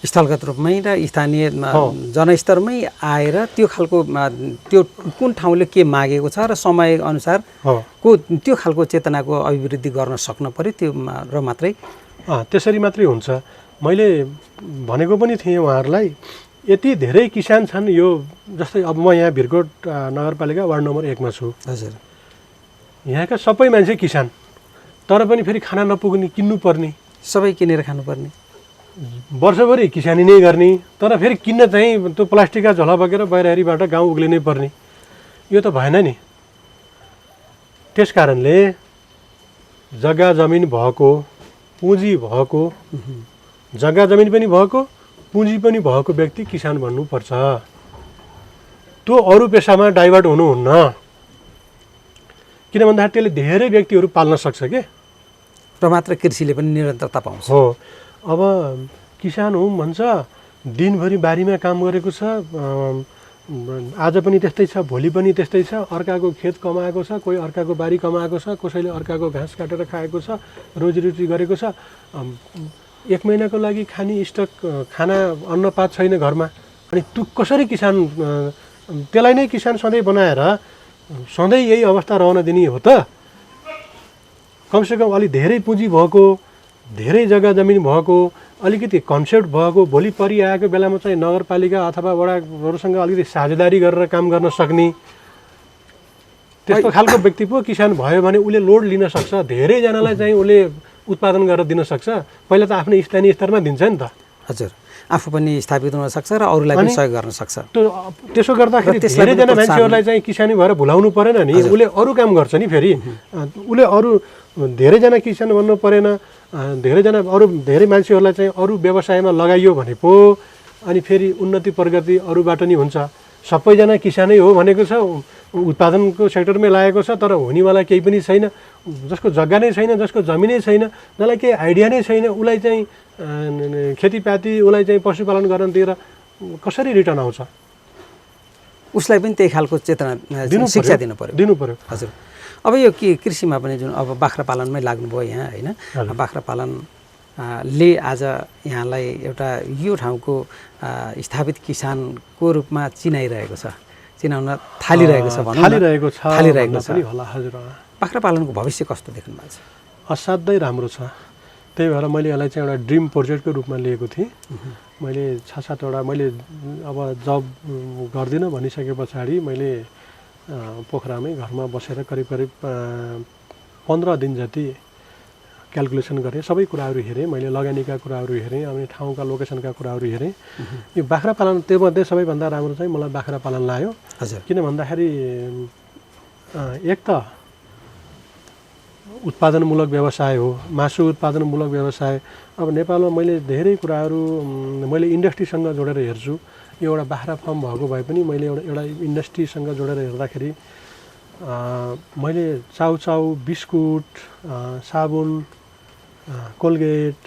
स्थलगत रूपमै र स्थानीय जनस्तरमै आएर त्यो खालको त्यो कुन ठाउँले के मागेको छ र समय अनुसार त्यो खालको चेतनाको अभिवृद्धि गर्न सक्न पर्यो, त्यो र मात्रै त्यसरी मात्रै हुन्छ। मैले भनेको पनि थिएँ उहाँहरूलाई, यति धेरै किसान छन्, यो जस्तै अब म यहाँ भिरकोट नगरपालिका वार्ड नम्बर 1 मा छु। हजुर, यहाँका सबै मान्छे किसान, तर पनि फेरि खाना नपुग्ने, किन्नुपर्ने, सबै किनेर खानुपर्ने, वर्षभरि किसानी नै गर्ने, तर फेरि किन्न चाहिँ त्यो प्लास्टिकका झोला बोकेर बाहिरबाट गाउँ उक्लिनै पर्ने, यो त भएन नि। त्यस कारणले जग्गा जमिन भएको, पुँजी भएको, जग्गा जमिन पनि भएको, पुँजी पनि भएको व्यक्ति किसान भन्नुपर्छ। त्यो अरू पेसामा डाइभर्ट हुनुहुन्न, किन भन्दाखेरि त्यसले धेरै व्यक्तिहरू पाल्न सक्छ के, र मात्र कृषिले पनि निरन्तरता पाउँछ। हो, अब किसान हुँ भन्छ, दिनभरि बारीमा काम गरेको छ, आज पनि त्यस्तै छ, भोलि पनि त्यस्तै छ, अर्काको खेत कमाएको छ, कोही अर्काको बारी कमाएको छ, कसैले अर्काको घाँस काटेर खाएको छ, रोजीरोटी गरेको छ। 1 महिनाको लागि खाने स्टक खाना अन्नपात छैन घरमा, अनि त्यो कसरी किसान, त्यसलाई नै किसान सधैँ बनाएर सधैँ यही अवस्था रहन दिने हो त? कमसेकम अलि धेरै पुँजी भएको, धेरै जग्गा जमिन भएको, अलिकति कन्सेप्ट भएको, भोलि परिआएको बेलामा चाहिँ नगरपालिका अथवा वडाहरूसँग अलिकति साझेदारी गरेर काम गर्न सक्ने त्यस्तो खालको व्यक्ति पो किसान भयो भने उसले लोड लिन सक्छ, धेरैजनालाई चाहिँ उसले उत्पादन गरेर दिन सक्छ। पहिला त आफ्नो स्थानीय स्तरमा दिन्छ नि त। हजुर, आफू पनि स्थापित हुन सक्छ र अरूलाई पनि सहयोग गर्न सक्छ। त्यसो गर्दाखेरि धेरैजना मान्छेहरूलाई चाहिँ किसानी भएर भुलाउनु परेन नि, उसले अरू काम गर्छ नि। फेरि उसले अरू धेरैजना किसान बन्नु परेन, धेरै मान्छेहरूलाई चाहिँ अरू व्यवसायमा लगाइयो भने पो अनि फेरि उन्नति प्रगति अरूबाट नि हुन्छ। सबैजना किसानै हो भनेको छ, उत्पादनको सेक्टरमै लागेको छ, तर हुनेवाला केही पनि छैन, जसको जग्गा नै छैन, जसको जमिनै छैन, जसलाई केही आइडिया नै छैन, उसलाई चाहिँ खेतीपाती, उसलाई चाहिँ पशुपालन गर्नतिर कसरी रिटर्न आउँछ? उसलाई पनि त्यही खालको चेतना, शिक्षा दिनु पर्यो। हजुर, अब यो कृषिमा पनि जुन अब बाख्रा पालनमै लाग्नुभयो यहाँ, होइन? बाख्रा पालनले आज यहाँलाई एउटा यो ठाउँको स्थापित किसानको रूपमा चिनाइरहेको छ, चिनाउन थालिरहेको छ, थालिरहेको छ। बाख्रा पालनको भविष्य कस्तो देख्नु भएको छ? असाध्यै राम्रो छ। त्यही भएर मैले यसलाई चाहिँ एउटा ड्रिम प्रोजेक्टको रूपमा लिएको थिएँ। मैले 6-7वटा मैले अब जब गर्दिनँ भनिसके पछाडि मैले पोखरामै घरमा बसेर करिब 15 दिन जति क्यालकुलेसन गरेँ, सबै कुराहरू हेरेँ, मैले लगानीका कुराहरू हेरेँ, अनि ठाउँका लोकेसनका कुराहरू हेरेँ। यो बाख्रा पालन त्योमध्ये सबैभन्दा राम्रो चाहिँ मलाई बाख्रा पालन लाग्यो। हजुर, किन भन्दाखेरि एक त उत्पादनमूलक व्यवसाय हो, मासु उत्पादनमूलक व्यवसाय। अब नेपालमा मैले धेरै कुराहरू मैले इन्डस्ट्रीसँग जोडेर हेर्छु। यो एउटा बाख्रा फार्म भएको भए पनि मैले एउटा इन्डस्ट्रीसँग जोडेर हेर्दाखेरि मैले चाउचाउ, बिस्कुट, साबुन, कोलगेट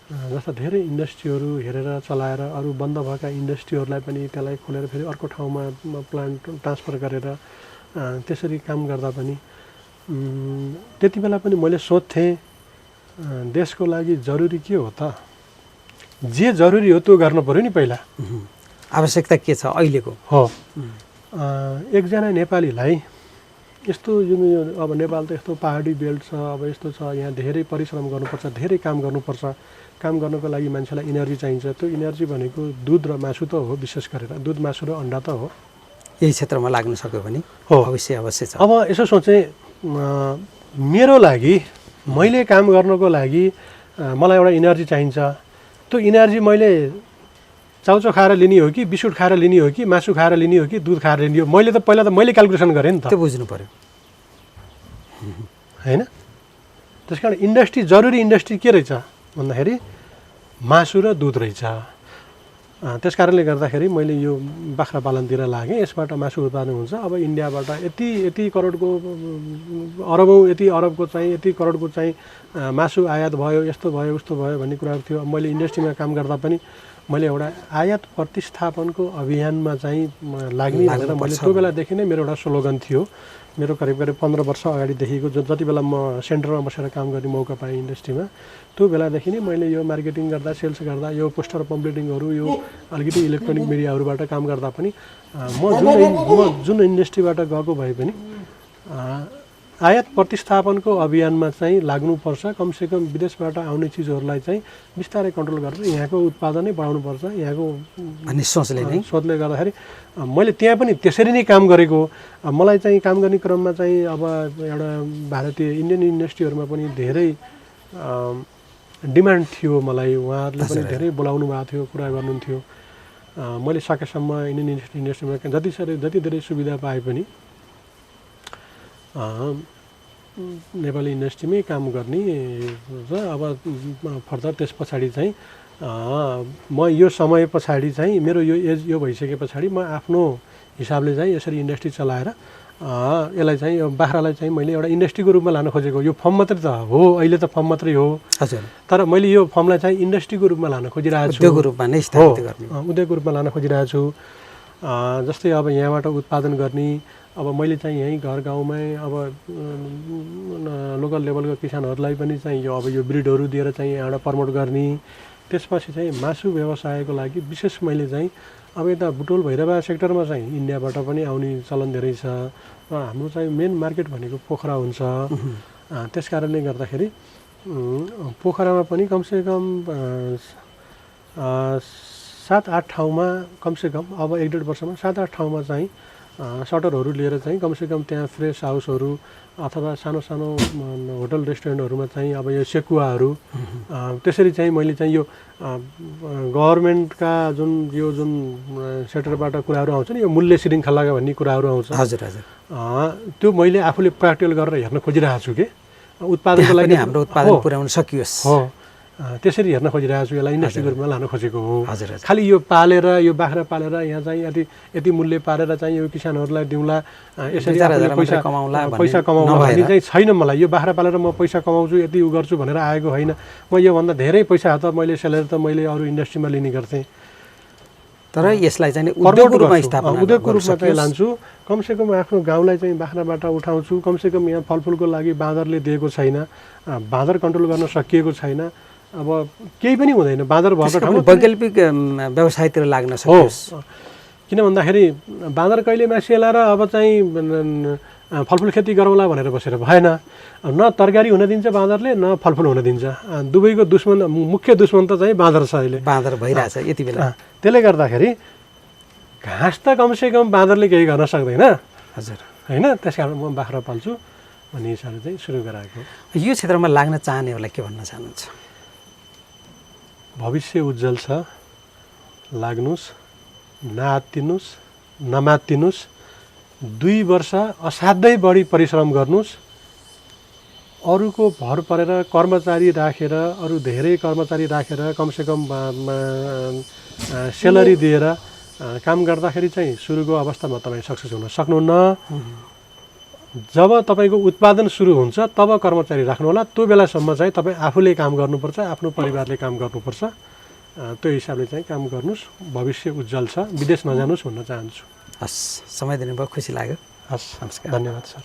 जस्ता धेरै इन्डस्ट्रीहरू हेरेर चलाएर अरू बन्द भएका इन्डस्ट्रीहरूलाई पनि त्यसलाई खोलेर फेरि अर्को ठाउँमा प्लान्ट ट्रान्सफर गरेर त्यसरी काम गर्दा पनि त्यति बेला पनि मैले सोध्थेँ देशको लागि जरुरी के हो त? जे जरुरी हो त्यो गर्नु पर्यो नि पहिला। आवश्यकता के छ अहिलेको? हो, एकजना नेपालीलाई यस्तो जुन अब नेपाल त यस्तो पहाडी बेल्ट छ, अब यस्तो छ, यहाँ धेरै परिश्रम गर्नुपर्छ, धेरै काम गर्नुपर्छ। काम गर्नको लागि मान्छेलाई इनर्जी चाहिन्छ। त्यो इनर्जी भनेको दुध र मासु त हो, विशेष गरेर दुध, मासु र अन्डा त हो। यही क्षेत्रमा लाग्न सक्यो भने हो, अवश्य छ। अब यसो सोचेँ, मेरो लागि, मैले काम गर्नको लागि मलाई एउटा इनर्जी चाहिन्छ। त्यो इनर्जी मैले चाउचाउ खाएर लिने हो कि बिस्कुट खाएर लिने हो कि मासु खाएर लिने हो कि दुध खाएर लिने हो? मैले त पहिला त मैले क्यालकुलेसन गरेँ नि त। त्यो बुझ्नु पर्यो होइन? त्यस कारण इन्डस्ट्री, जरुरी इन्डस्ट्री के रहेछ भन्दाखेरि मासु र दुध रहेछ। त्यस कारणले गर्दाखेरि मैले यो बाख्रा पालनतिर लागेँ। यसबाट मासु उत्पादन हुन्छ। अब इन्डियाबाट यति करोडको अरबौँ, यति अरबको चाहिँ यति करोडको चाहिँ मासु आयात भयो, यस्तो भयो उस्तो भयो भन्ने कुराहरू थियो। मैले इन्डस्ट्रीमा काम गर्दा पनि मैले एउटा आयात प्रतिस्थापनको अभियानमा चाहिँ लाग्ने भनेर मैले त्यो बेलादेखि नै मेरो एउटा स्लोगन थियो। मेरो करिब 15 वर्ष अगाडिदेखिको जति बेला म सेन्टरमा बसेर काम गर्ने मौका पाएँ इन्डस्ट्रीमा, त्यो बेलादेखि नै मैले यो मार्केटिङ गर्दा, सेल्स गर्दा, यो पोस्टर पम्पलेटिङहरू, यो अलिकति इलेक्ट्रोनिक मिडियाहरूबाट काम गर्दा पनि म जुन इन्डस्ट्रीबाट गएको भए पनि आयात प्रतिस्थापनको अभियानमा चाहिँ लाग्नुपर्छ। कमसेकम विदेशबाट आउने चिजहरूलाई चाहिँ बिस्तारै कन्ट्रोल गरेर यहाँको उत्पादनै बढाउनुपर्छ। यहाँको भन्ने सोचले गर्दाखेरि मैले त्यहाँ पनि त्यसरी नै काम गरेको। मलाई चाहिँ काम गर्ने क्रममा चाहिँ अब एउटा भारतीय इन्डियन इन्डस्ट्रीहरूमा पनि धेरै डिमान्ड थियो मलाई। उहाँहरूले पनि धेरै बोलाउनु भएको थियो, कुरा गर्नुहुन्थ्यो। मैले सकेसम्म इन्डियन इन्डस्ट्रीमा जति धेरै सुविधा पाए पनि नेपाली इन्डस्ट्रीमै काम गर्ने र अब फर्दर त्यस पछाडि चाहिँ म यो समय पछाडि चाहिँ मेरो यो एज यो भइसके पछाडि म आफ्नो हिसाबले चाहिँ यसरी इन्डस्ट्री चलाएर यसलाई चाहिँ यो बाख्रालाई चाहिँ मैले एउटा इन्डस्ट्रीको रूपमा लान खोजेको। यो फर्म मात्रै त हो, अहिले त फर्म मात्रै हो। हजुर। तर मैले यो फर्मलाई चाहिँ इन्डस्ट्रीको रूपमा लान खोजिरहेको छु। उद्योगको रूपमा नै स्थापित गर्ने, उद्योगको रूपमा लान खोजिरहेको छु। जस्तै अब यहाँबाट उत्पादन गर्ने, अब मैले चाहिँ यहीँ घर गाउँमै अब लोकल लेभलको किसानहरूलाई पनि चाहिँ यो अब यो ब्रिडहरू दिएर चाहिँ यहाँबाट प्रमोट गर्ने। त्यसपछि चाहिँ मासु व्यवसायको लागि विशेष मैले चाहिँ अब यता बुटोल भैरवा सेक्टरमा चाहिँ इन्डियाबाट पनि आउने चलन धेरै छ र हाम्रो चाहिँ मेन मार्केट भनेको पोखरा हुन्छ। त्यस कारणले गर्दाखेरि पोखरामा पनि कमसेकम 7-8 ठाउँमा कमसेकम अब 1-1.5 वर्षमा 7-8 ठाउँमा चाहिँ सटरहरू लिएर चाहिँ कमसेकम त्यहाँ फ्रेस हाउसहरू अथवा सानो सानो होटल रेस्टुरेन्टहरूमा चाहिँ अब यो सेकुवाहरू त्यसरी चाहिँ मैले चाहिँ यो गभर्मेन्टका जुन सेक्टरबाट कुराहरू आउँछ नि, यो मूल्य श्रृङ्खलाका भन्ने कुराहरू आउँछ। हजुर हजुर। त्यो मैले आफूले प्र्याक्टिकल गरेर हेर्न खोजिरहेको छु कि उत्पादनको लागि हाम्रो उत्पादन पुर्याउन सकियोस्। हो, त्यसरी हेर्न खोजिरहेको छु। यसलाई इन्डस्ट्रीको रूपमा लान खोजेको हो। हजुर। खालि यो पालेर, यो बाख्रा पालेर यहाँ चाहिँ यति मूल्य पारेर चाहिँ यो किसानहरूलाई दिउँला, यसरी पैसा कमाउला भन्ने चाहिँ छैन। मलाई यो बाख्रा पालेर म पैसा कमाउँछु, यति उ गर्छु भनेर आएको होइन। म योभन्दा धेरै पैसा त मैले सेलेरी त मैले अरू इन्डस्ट्रीमा लिने गर्थेँ। तर यसलाई चाहिँ उद्योगको रूपमा चाहिँ लान्छु। कमसेकम आफ्नो गाउँलाई चाहिँ बाख्राबाट उठाउँछु। कमसेकम यहाँ फलफुलको लागि बाँदरले दिएको छैन, बाँदर कन्ट्रोल गर्न सकिएको छैन। अब केही पनि हुँदैन बाँदर भएको ठाउँमा। वैकल्पिक व्यवसायतिर लाग्न सकियोस्। किन भन्दाखेरि बाँदर कहिले मासिएला र अब चाहिँ फलफुल खेती गरौँला भनेर बसेर भएन। न तरकारी हुन दिन्छ बाँदरले, न फलफुल हुन दिन्छ। दुवैको दुश्मन, मुख्य दुश्मन त चाहिँ बाँदर छ अहिले। बाँदर भइरहेछ यति बेला। त्यसले गर्दाखेरि घाँस त कमसेकम बाँदरले केही गर्न सक्दैन। हजुर। होइन, त्यस कारण म बाख्रा पाल्छु भन्ने हिसाबले चाहिँ सुरु गराएको। यो क्षेत्रमा लाग्न चाहनेहरूलाई के भन्न चाहनुहुन्छ? भविष्य उज्जवल छ, लाग्नुहोस्, नआत्तिनुहोस्, नमात्तिनुहोस्। 2 वर्ष असाध्यै बढी परिश्रम गर्नुहोस्। अरूको भर परेर कर्मचारी राखेर, अरू धेरै कर्मचारी राखेर कमसेकम सेलरी दिएर काम गर्दाखेरि चाहिँ सुरुको अवस्थामा तपाईँ सक्सेस हुन सक्नुहुन्न। जब तपाईँको उत्पादन सुरु हुन्छ तब कर्मचारी राख्नुहोला। त्यो बेलासम्म चाहिँ तपाईँ आफूले काम गर्नुपर्छ, आफ्नो परिवारले काम गर्नुपर्छ। त्यो हिसाबले चाहिँ काम गर्नुहोस्, भविष्य उज्जवल छ, विदेश नजानुहोस् भन्न चाहन्छु। हस्, समय दिनुभयो, खुसी लाग्यो। हस्, नमस्कार। धन्यवाद सर।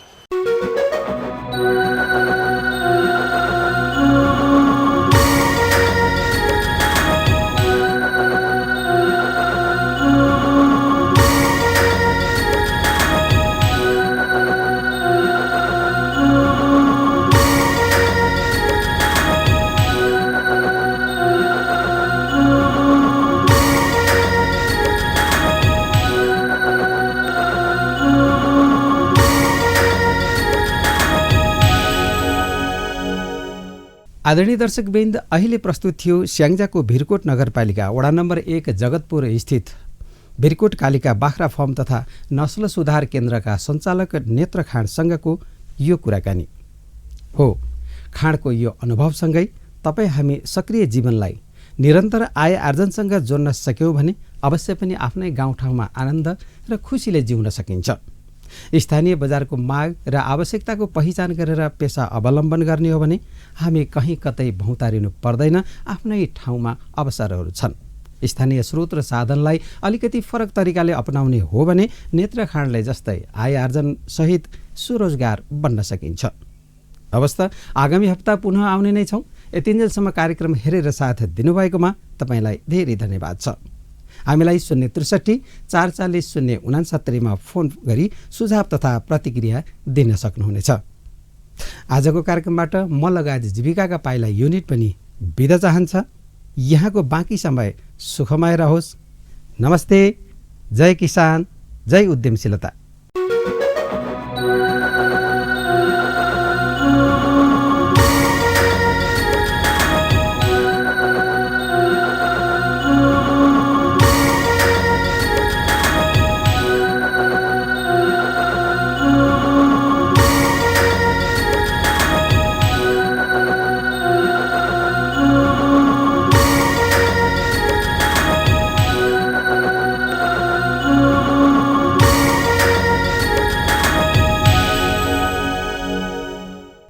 आदरणीय दर्शकवृन्द, अहिले प्रस्तुत थियो स्याङ्जाको भिरकोट नगरपालिका वडा नम्बर 1 जगतपुर स्थित भिरकोट कालिका बाख्रा फर्म तथा नस्ल सुधार केन्द्रका सञ्चालक नेत्र खाँडसँगको यो कुराकानी हो। खाँडको यो अनुभवसँगै तपाईँ हामी सक्रिय जीवनलाई निरन्तर आय आर्जनसँग जोड्न सक्यौँ भने अवश्य पनि आफ्नै गाउँठाउँमा आनन्द र खुसीले जिउन सकिन्छ। स्थानीय बजारको माग र आवश्यकताको पहिचान गरेर पेसा अवलम्बन गर्ने हो भने हामी कहीँ कतै भौतारिनु पर्दैन, आफ्नै ठाउँमा अवसरहरू छन्। स्थानीय स्रोत र साधनलाई अलिकति फरक तरिकाले अपनाउने हो भने नेत्र खाँडले जस्तै आय आर्जन सहित स्वरोजगार बन्न सकिन्छ। हवस् त, आगामी हप्ता पुनः आउने नै छौँ। यतिन्जेलसम्म कार्यक्रम हेरेर साथ दिनुभएकोमा तपाईँलाई धेरै धन्यवाद छ। हामीलाई 063 440 069 फोन गरी सुझाव तथा प्रतिक्रिया दिन सक्नुहुनेछ। आजको कार्यक्रमबाट म लगायत जीविकाका पाइला युनिट पनि बिदा चाहन्छ। यहाँको बाँकी समय सुखमय रहोस्। नमस्ते। जय किसान, जय उद्यमशीलता।